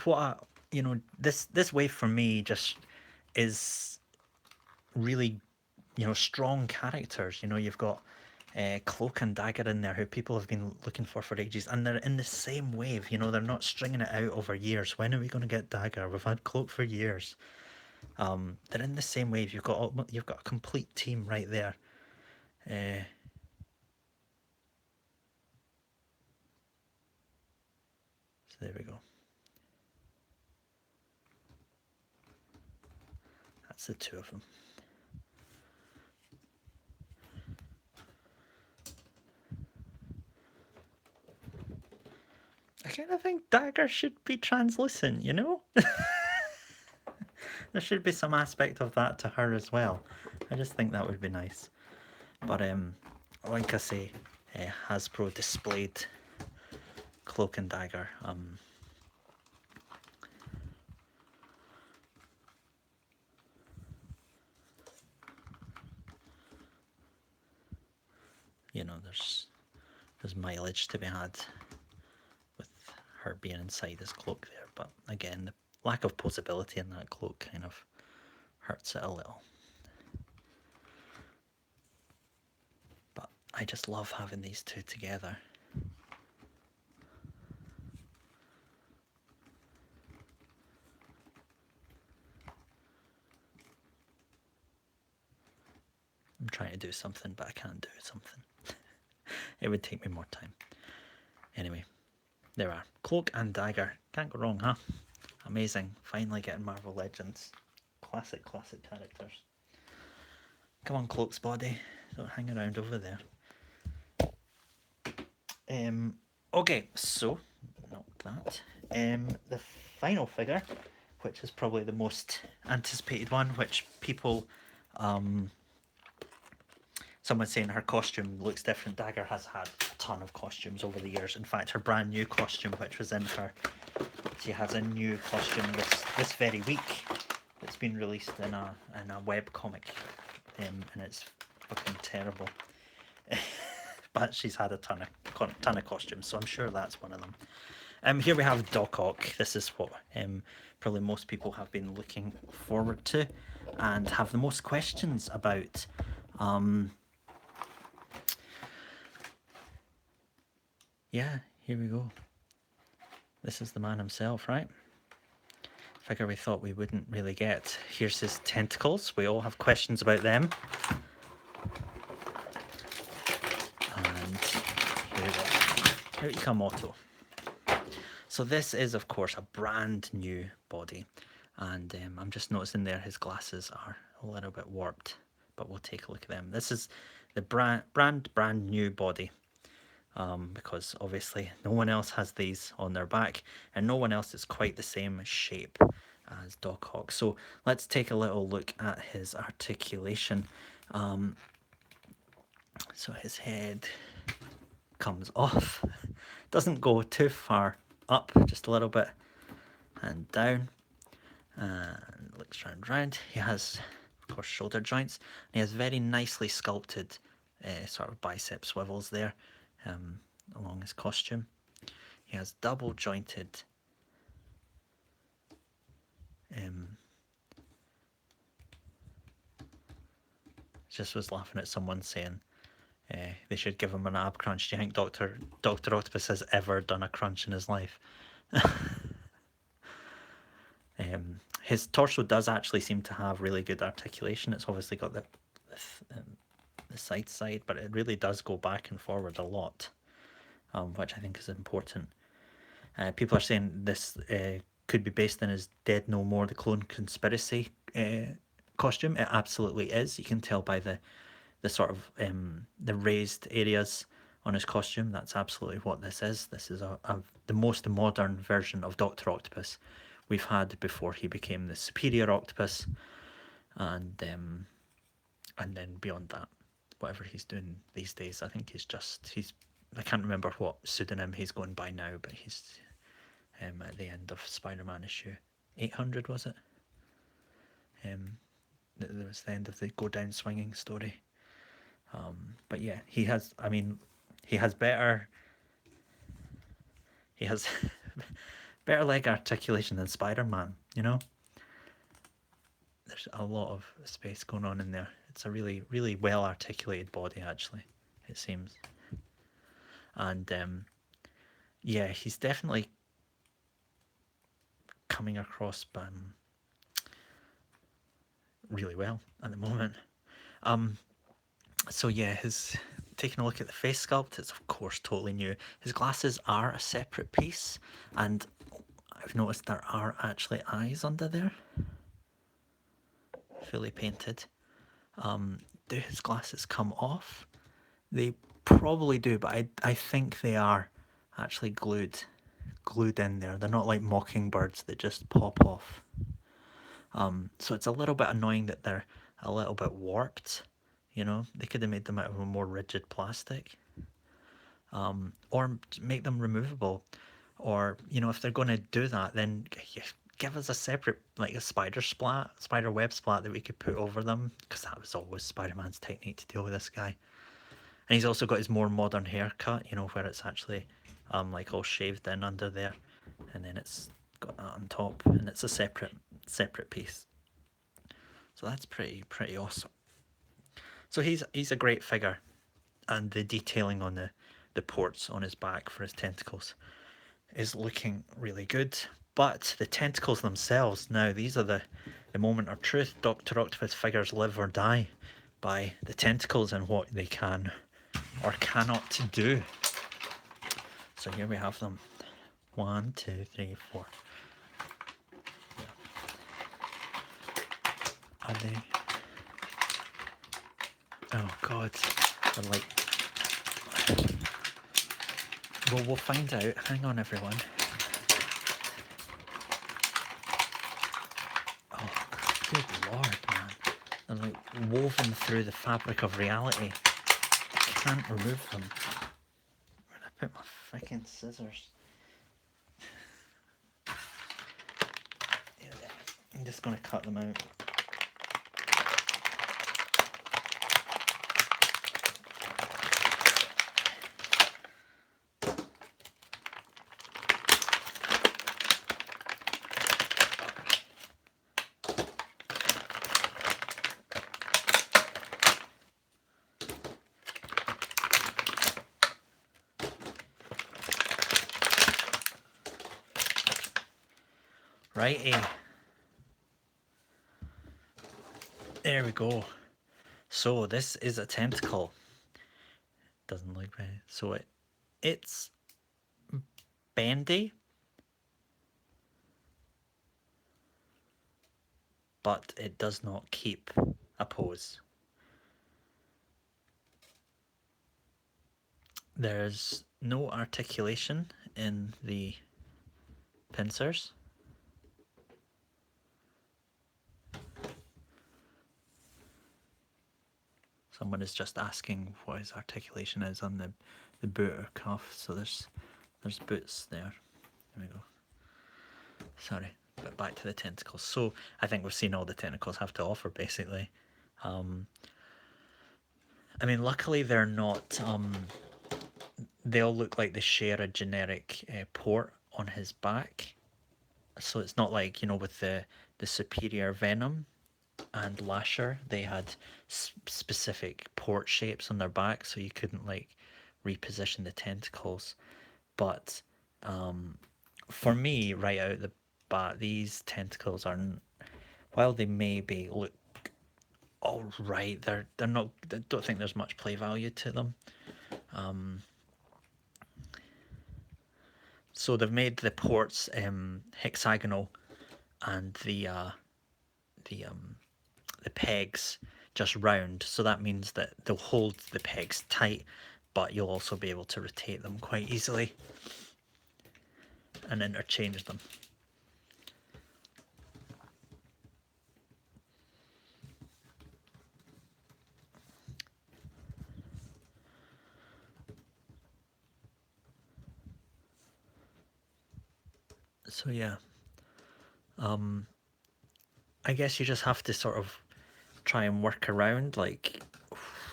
what? This wave for me just is really, strong characters. You've got Cloak and Dagger in there, who people have been looking for ages, and they're in the same wave. They're not stringing it out over years. When are we going to get Dagger? We've had Cloak for years. They're in the same wave. You've got a complete team right there. So there we go. That's the two of them. I kind of think Dagger should be translucent, There should be some aspect of that to her as well. I just think that would be nice. But like I say, Hasbro displayed Cloak and Dagger. There's mileage to be had with her being inside his cloak there, but again, the lack of posability in that cloak kind of hurts it a little. But I just love having these two together. I'm trying to do something, but I can't do something. It would take me more time. Anyway, there are Cloak and Dagger. Can't go wrong, huh? Amazing. Finally getting Marvel Legends. Classic characters. Come on, Cloak's body. Don't hang around over there. Okay, so not that. The final figure, which is probably the most anticipated one, which people someone's saying her costume looks different. Dagger has had a ton of costumes over the years. In fact, her brand new costume, which was in her, she has a new costume this very week. It's been released in a web comic, and it's fucking terrible. But she's had a ton of costumes, so I'm sure that's one of them. Here we have Doc Ock. This is what probably most people have been looking forward to, and have the most questions about. Yeah, here we go. This is the man himself, right? Figure we thought we wouldn't really get. Here's his tentacles. We all have questions about them. And here we go. Here you come, Otto. So this is, of course, a brand new body. And I'm just noticing there his glasses are a little bit warped. But we'll take a look at them. This is the brand new body. Because obviously no one else has these on their back, and no one else is quite the same shape as Doc Ock. So let's take a little look at his articulation. So his head comes off, doesn't go too far up, just a little bit, and down, and looks round. He has, of course, shoulder joints, and he has very nicely sculpted sort of bicep swivels there. Along his costume. He has double jointed just was laughing at someone saying they should give him an ab crunch. Do you think Dr. Octopus has ever done a crunch in his life? His torso does actually seem to have really good articulation. It's obviously got the side, but it really does go back and forward a lot, which I think is important. People are saying this could be based on his Dead No More, the Clone Conspiracy costume. It absolutely is. You can tell by the sort of the raised areas on his costume. That's absolutely what this is. This is the most modern version of Dr. Octopus we've had before he became the Superior Octopus, and then beyond that, whatever he's doing these days, I think he's I can't remember what pseudonym he's going by now, but he's at the end of Spider-Man issue 800, was it? There was the end of the Go Down Swinging story. But yeah, he has, I mean, he has better, he has better leg articulation than Spider-Man, you know? There's a lot of space going on in there. It's a really, really well articulated body, actually, it seems. And yeah, he's definitely coming across really well at the moment. So yeah, his taking a look at the face sculpt, it's of course totally new. His glasses are a separate piece, and I've noticed there are actually eyes under there, fully painted. Do his glasses come off? They probably do, but I think they are actually glued in there. They're not like mockingbirds that just pop off. So it's a little bit annoying that they're a little bit warped. You know, they could have made them out of a more rigid plastic, or make them removable. Or, you know, if they're going to do that, then give us a separate, like a spider web splat that we could put over them, because that was always Spider-Man's technique to deal with this guy. And he's also got his more modern haircut, you know, where it's actually like all shaved in under there, and then it's got that on top, and it's a separate piece. So that's pretty awesome. So he's a great figure, and the detailing on the ports on his back for his tentacles is looking really good. But the tentacles themselves, now these are the moment of truth. Dr. Octopus figures live or die by the tentacles and what they can or cannot do. So here we have them. 1, 2, 3, 4. Are they? Oh God, they're like. Well, we'll find out. Hang on, everyone. Oh, good Lord, man. They're like woven through the fabric of reality. I can't remove them. When I put my freaking scissors. I'm just going to cut them out. Righty. There we go. So this is a tentacle. Doesn't look right. So it's bendy, but it does not keep a pose. There's no articulation in the pincers. Someone is just asking what his articulation is on the boot or cuff. So there's boots there. There we go. Sorry, but back to the tentacles. So I think we've seen all the tentacles have to offer, basically. I mean, luckily they're not. They all look like they share a generic port on his back. So it's not like, you know, with the Superior Venom and Lasher, they had specific port shapes on their back, so you couldn't like reposition the tentacles. But for me, right out the bat, these tentacles are, while they maybe look all right, they're not. I don't think there's much play value to them. So they've made the ports hexagonal, and the pegs just round. So that means that they'll hold the pegs tight, but you'll also be able to rotate them quite easily and interchange them. So yeah, I guess you just have to sort of try and work around like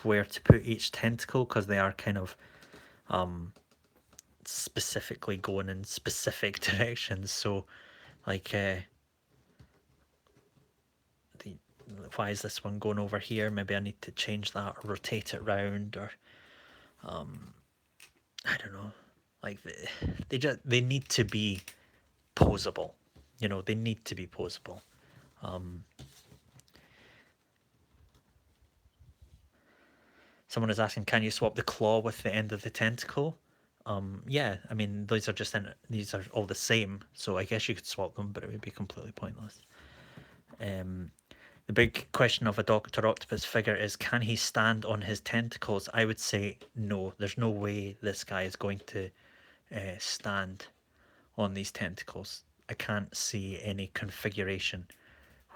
where to put each tentacle because they are kind of specifically going in specific directions. So like why is this one going over here? Maybe I need to change that or rotate it round, or I don't know. Like they need to be posable. You know, they need to be posable. Someone is asking, can you swap the claw with the end of the tentacle? Yeah, I mean, these are all the same, so I guess you could swap them, but it would be completely pointless. The big question of a Dr. Octopus figure is, can he stand on his tentacles? I would say no. There's no way this guy is going to stand on these tentacles. I can't see any configuration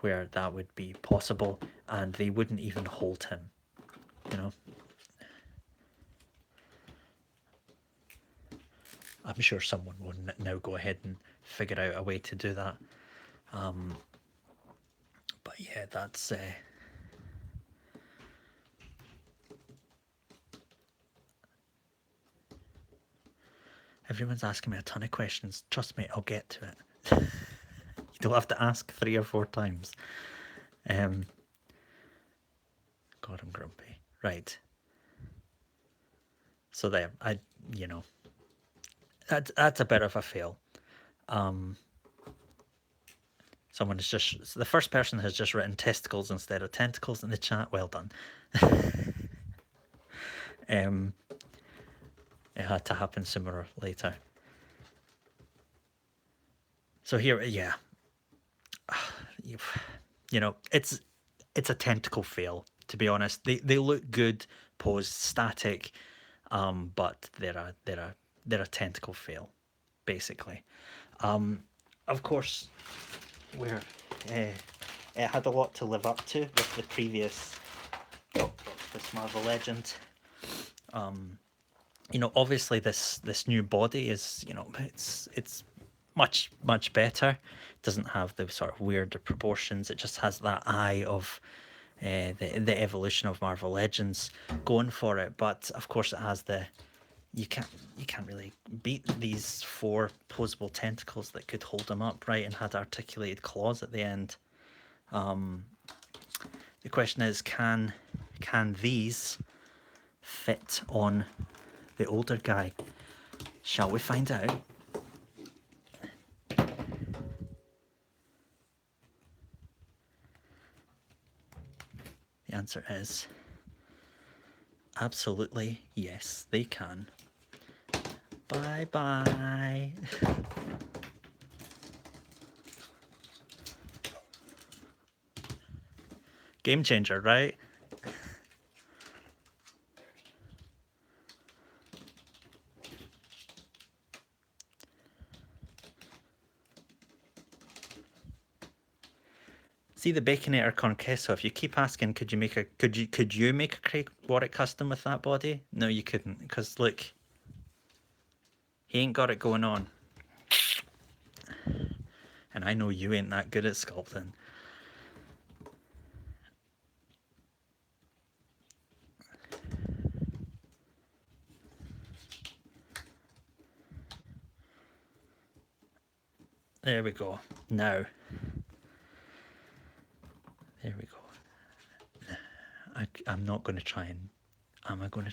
where that would be possible, and they wouldn't even hold him, you know? I'm sure someone will now go ahead and figure out a way to do that. But yeah, that's everyone's asking me a ton of questions. Trust me, I'll get to it. You don't have to ask 3 or 4 times. God, I'm grumpy. Right. So there, you know, that's a bit of a fail. Someone is just, the first person has just written testicles instead of tentacles in the chat. Well done. It had to happen sooner or later. So here, yeah, you know, it's a tentacle fail, to be honest. They look good posed, static, but they're a tentacle fail, basically. Of course, where it had a lot to live up to with the previous this Marvel Legend. You know, obviously this new body is, you know, it's much better. It doesn't have the sort of weirder proportions. It just has that eye of the evolution of Marvel Legends going for it. But of course, it has the you can't really beat these 4 posable tentacles that could hold him upright and had articulated claws at the end. The question is, can these fit on the older guy? Shall we find out? The answer is absolutely yes, they can. Bye bye. Game changer, right? See the Baconator Conquesto. If you keep asking, could you make a Craig Warrack custom with that body? No, you couldn't, because look, he ain't got it going on. And I know you ain't that good at sculpting. There we go. Now. There we go. I'm not going to try and... Am I going to...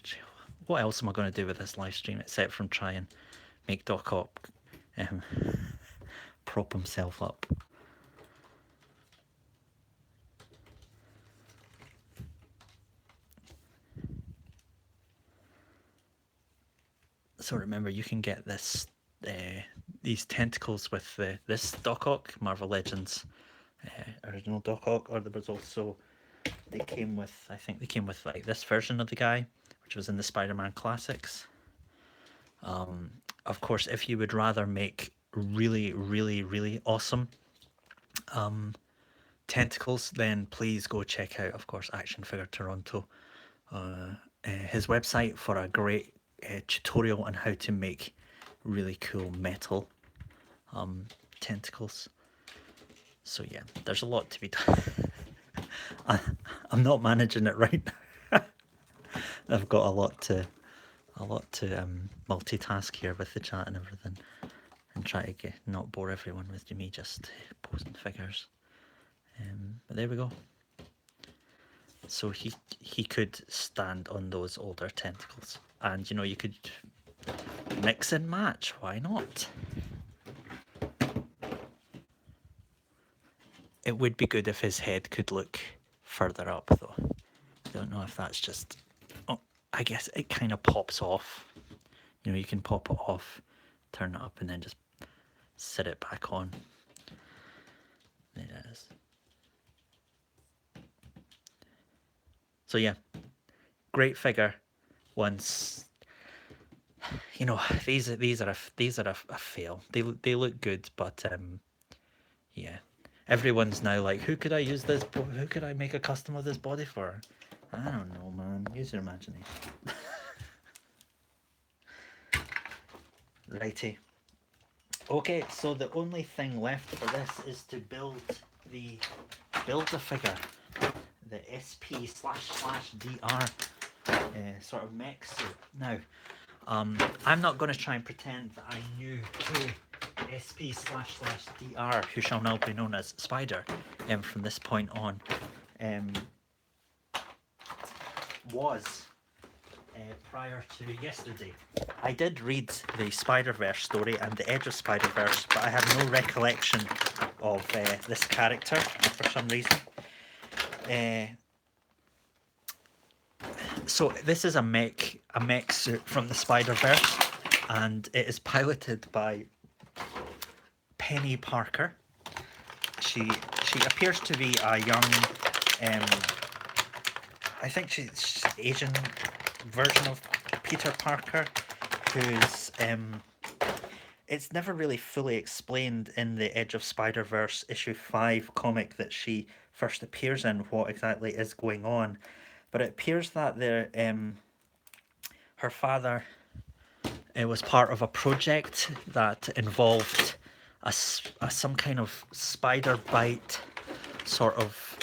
What else am I going to do with this live stream except from try and make Doc Ock prop himself up? So remember, you can get this these tentacles with this Doc Ock Marvel Legends original Doc Ock, or there was also, they came with, I think they came with like this version of the guy, which was in the Spider-Man classics. Of course, if you would rather make really awesome tentacles, then please go check out, of course, Action Figure Toronto, his website for a great tutorial on how to make really cool metal tentacles. So yeah, there's a lot to be done. I'm not managing it right now. I've got a lot to multitask here with the chat and everything, and try to not bore everyone with me just posing figures. But there we go. So he could stand on those older tentacles, and you could mix and match. Why not? It would be good if his head could look further up, though. I don't know if that's just. Oh, I guess it kind of pops off. You can pop it off, turn it up, and then just sit it back on. There it is. So yeah, great figure. Once these are a fail. They look good, but yeah, everyone's now like, who could I use this? Who could I make a custom of this body for? I don't know, man. Use your imagination. Righty. Okay, so the only thing left for this is to build the figure, the SP//DR sort of mech suit. Now, I'm not going to try and pretend that I knew who SP//DR, who shall now be known as Spider, from this point on, was prior to yesterday. I did read the Spider-Verse story and the Edge of Spider-Verse, but I have no recollection of this character for some reason. So this is a mech suit from the Spider-Verse, and it is piloted by Penny Parker. She appears to be a young, I think she's Asian version of Peter Parker, who's it's never really fully explained in the Edge of Spider-Verse issue 5 comic that she first appears in what exactly is going on, but it appears that her father was part of a project that involved some kind of spider bite, sort of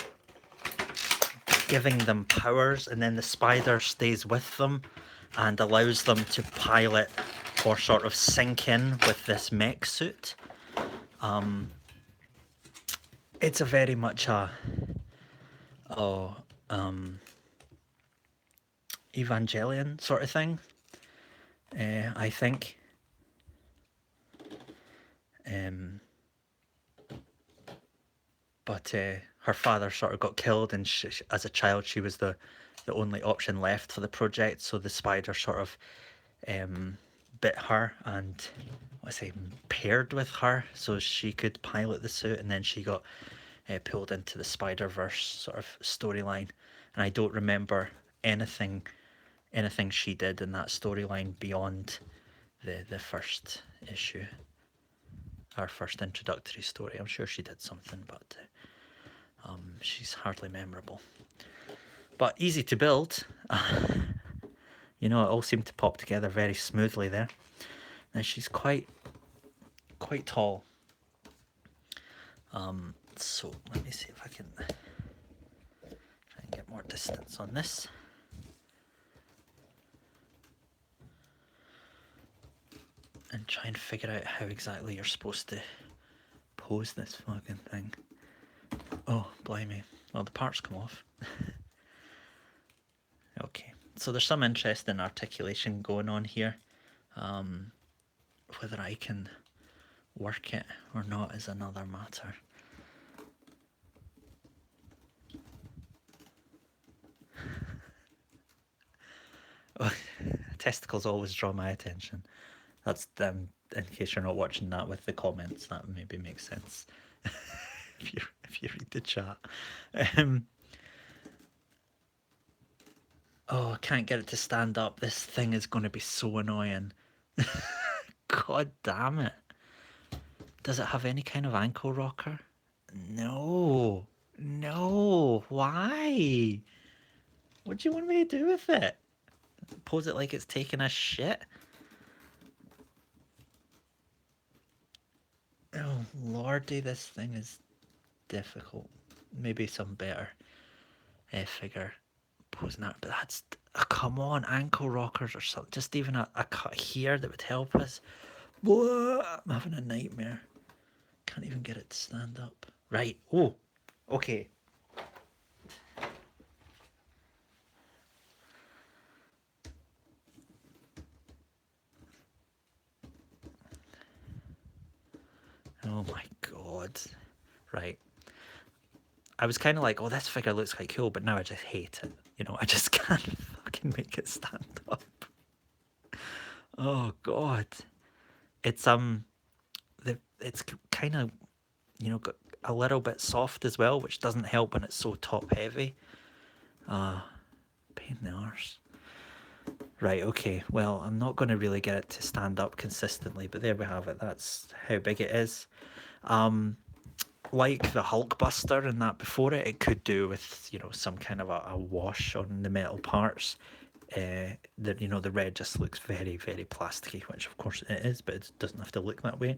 giving them powers, and then the spider stays with them and allows them to pilot or sort of sink in with this mech suit. It's a very much Evangelion sort of thing, I think. But her father sort of got killed, and as a child she was the only option left for the project, so the spider sort of bit her and paired with her so she could pilot the suit, and then she got pulled into the Spider-Verse sort of storyline, and I don't remember anything she did in that storyline beyond the first issue, our first introductory story. I'm sure she did something, but she's hardly memorable. But easy to build. It all seemed to pop together very smoothly there. Now she's quite tall. So let me see if I can try and get more distance on this. And try and figure out how exactly you're supposed to pose this fucking thing. Oh, blimey. Well, the parts come off. Okay, so there's some interesting articulation going on here. Whether I can work it or not is another matter. Testicles always draw my attention. That's in case you're not watching that with the comments, that maybe makes sense. if you read the chat. Oh, I can't get it to stand up. This thing is going to be so annoying. God damn it. Does it have any kind of ankle rocker? No. No. Why? What do you want me to do with it? Pose it like it's taking a shit? Oh, lordy, this thing is difficult. Maybe some better figure posing out, but that's come on, ankle rockers or something. Just even a cut here that would help us. Whoa, I'm having a nightmare. Can't even get it to stand up. Right. Oh, okay. Oh my god. Right. I was kind of like, oh, this figure looks quite cool, but now I just hate it. You know, I just can't fucking make it stand up. Oh god. It's it's kind of, you know, got a little bit soft as well, which doesn't help when it's so top heavy. Pain in the arse. Right, okay. Well, I'm not going to really get it to stand up consistently, but there we have it. That's how big it is. Like the Hulkbuster and that before it, it could do with, you know, some kind of a wash on the metal parts. You know, the red just looks very, very plasticky, which of course it is, but it doesn't have to look that way.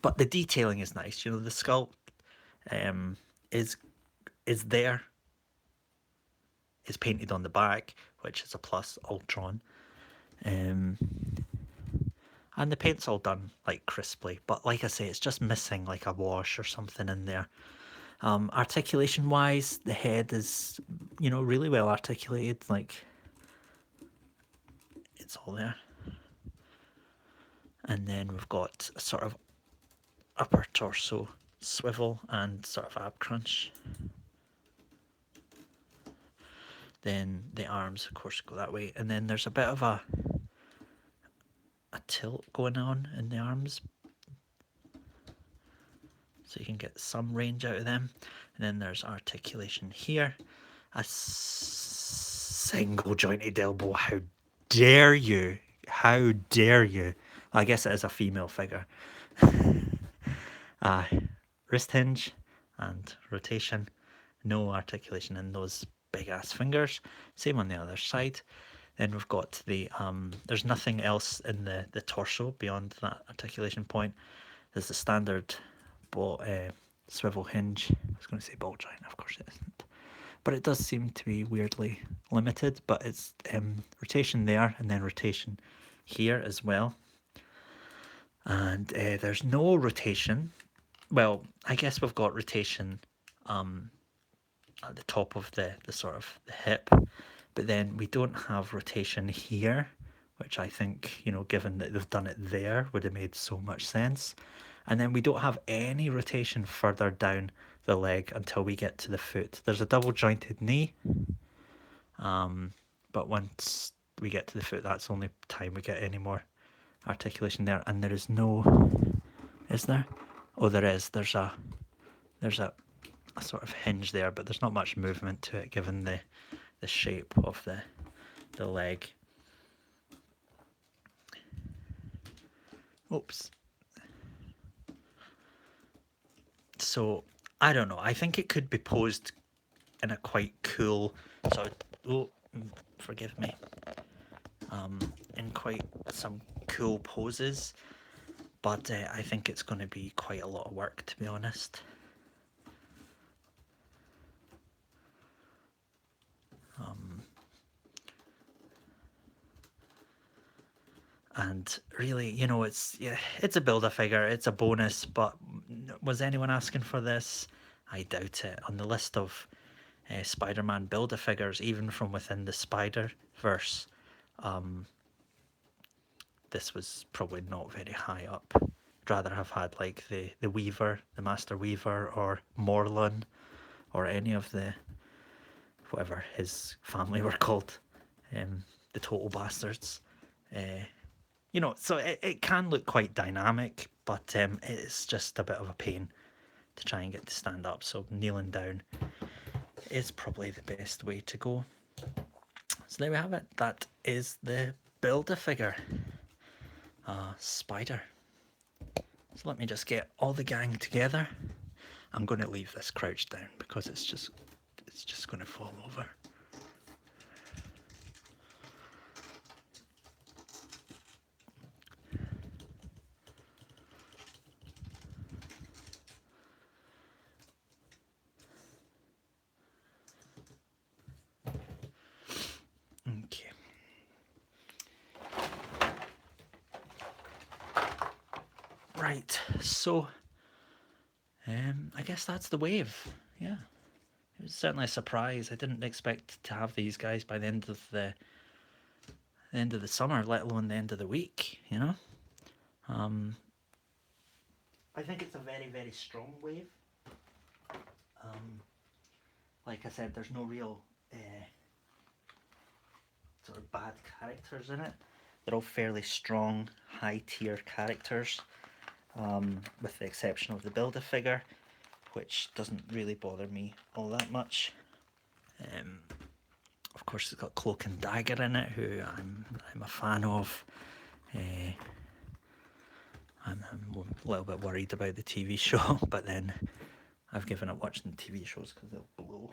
But the detailing is nice. You know, the sculpt is there. It's painted on the back, which is a plus, Ultron. And the paint's all done like crisply, but like I say, it's just missing like a wash or something in there. Articulation wise, the head is, you know, really well articulated, like it's all there. And then we've got a sort of upper torso swivel and sort of ab crunch. Then the arms, of course, go that way, and then there's a bit of a tilt going on in the arms, so you can get some range out of them. And then there's articulation here, a single jointed elbow. How dare you? How dare you? I guess it is a female figure. Wrist hinge and rotation. No articulation in those big ass fingers. Same on the other side. Then we've got the there's nothing else in the torso beyond that articulation point. There's the standard swivel hinge. I was going to say ball joint, of course it isn't, but it does seem to be weirdly limited. But it's rotation there and then rotation here as well. And there's no rotation. Well, I guess we've got rotation at the top of the sort of the hip, but then we don't have rotation here, which I think, you know, given that they've done it there, would have made so much sense. And then we don't have any rotation further down the leg until we get to the foot. There's a double jointed knee, but once we get to the foot, that's the only time we get any more articulation there. And there is no, is there? Oh, there is. There's a sort of hinge there, but there's not much movement to it given the shape of the leg. Oops. So I don't know. I think it could be posed in a quite cool sort of, forgive me, in quite some cool poses, but I think it's going to be quite a lot of work, to be honest. And really, you know, it's a Build-A-Figure, it's a bonus, but was anyone asking for this? I doubt it. On the list of Spider-Man Build-A-Figures, even from within the Spider-Verse, this was probably not very high up. I'd rather have had like the Weaver, the Master Weaver, or Morlun, or any of the, whatever his family were called, the Total Bastards. You know, so it can look quite dynamic, but it's just a bit of a pain to try and get to stand up. So kneeling down is probably the best way to go. So there we have it. That is the Build-A-Figure Spider. So let me just get all the gang together. I'm going to leave this crouched down because it's just going to fall over. Right, so I guess that's the wave. Yeah, it was certainly a surprise. I didn't expect to have these guys by the end of the summer, let alone the end of the week. You know, I think it's a very, very strong wave. Like I said, there's no real sort of bad characters in it. They're all fairly strong, high tier characters, with the exception of the Build-A-Figure, which doesn't really bother me all that much. Of course, it's got Cloak and Dagger in it, who I'm a fan of. I'm a little bit worried about the TV show, but then I've given up watching the TV shows because they'll blow.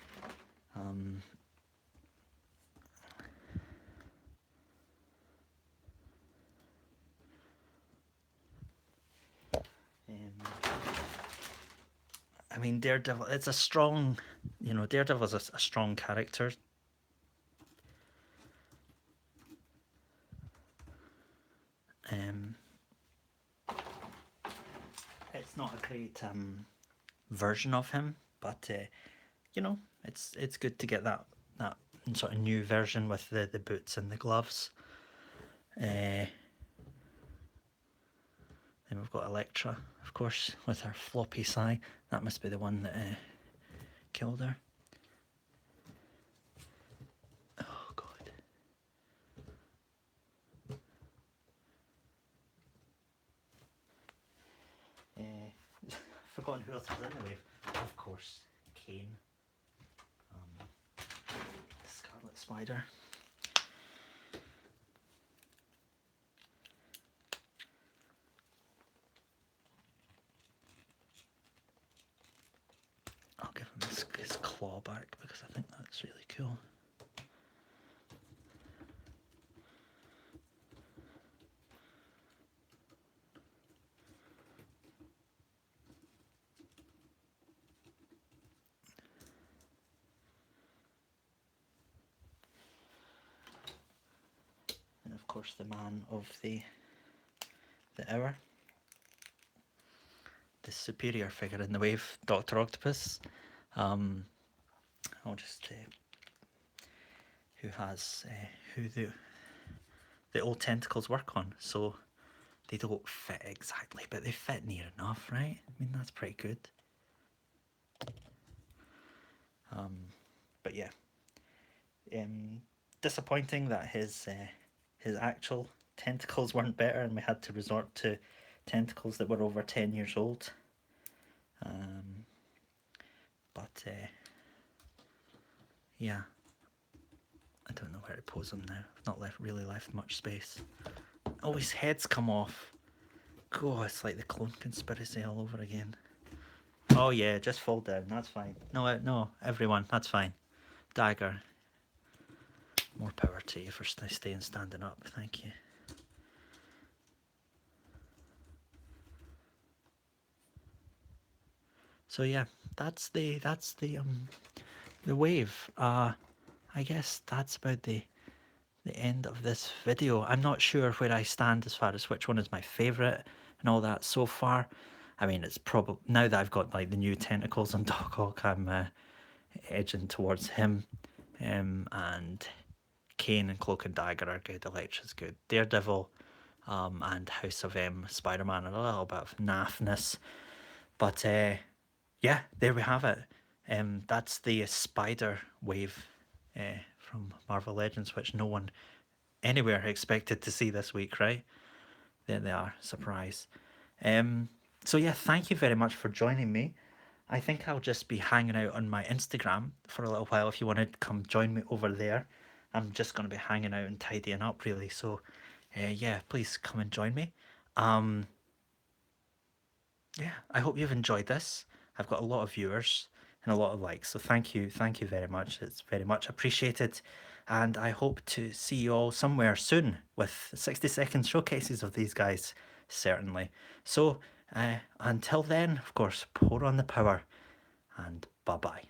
I mean, Daredevil, it's a strong, you know, Daredevil's a strong character. It's not a great version of him, but you know, it's good to get that sort of new version with the boots and the gloves. Then we've got Elektra, of course, with her floppy sigh. That must be the one that killed her. Oh god. I've forgotten who else was in the wave. Of course, Kane. Scarlet Spider. I'll give him his claw back because I think that's really cool. And of course the man of the hour. The superior figure in the wave, Dr. Octopus. I'll just who the old tentacles work on. So they don't fit exactly, but they fit near enough, right? I mean, that's pretty good. But yeah, disappointing that his actual tentacles weren't better, and we had to resort to tentacles that were over 10 years old. But yeah, I don't know where to pose them now. I've not really left much space. Oh, his head's come off. God, it's like the clone conspiracy all over again. Oh yeah, just fall down. That's fine. No, everyone, that's fine. Dagger. More power to you for staying standing up. Thank you. So yeah, that's the wave. I guess that's about the end of this video. I'm not sure where I stand as far as which one is my favourite and all that so far. I mean, it's probably, now that I've got like the new tentacles on Doc Ock, I'm edging towards him. And Kane and Cloak and Dagger are good. Elektra's good. Daredevil and House of M Spider-Man are a little bit of naffness. But yeah, there we have it. That's the Spider wave from Marvel Legends, which no one anywhere expected to see this week, right? There they are, surprise. So yeah, thank you very much for joining me. I think I'll just be hanging out on my Instagram for a little while. If you want to come join me over there, I'm just going to be hanging out and tidying up really. So yeah, please come and join me. Yeah, I hope you've enjoyed this. I've got a lot of viewers and a lot of likes, so thank you very much. It's very much appreciated, and I hope to see you all somewhere soon with 60-second showcases of these guys, certainly. So until then, of course, pour on the power, and bye bye.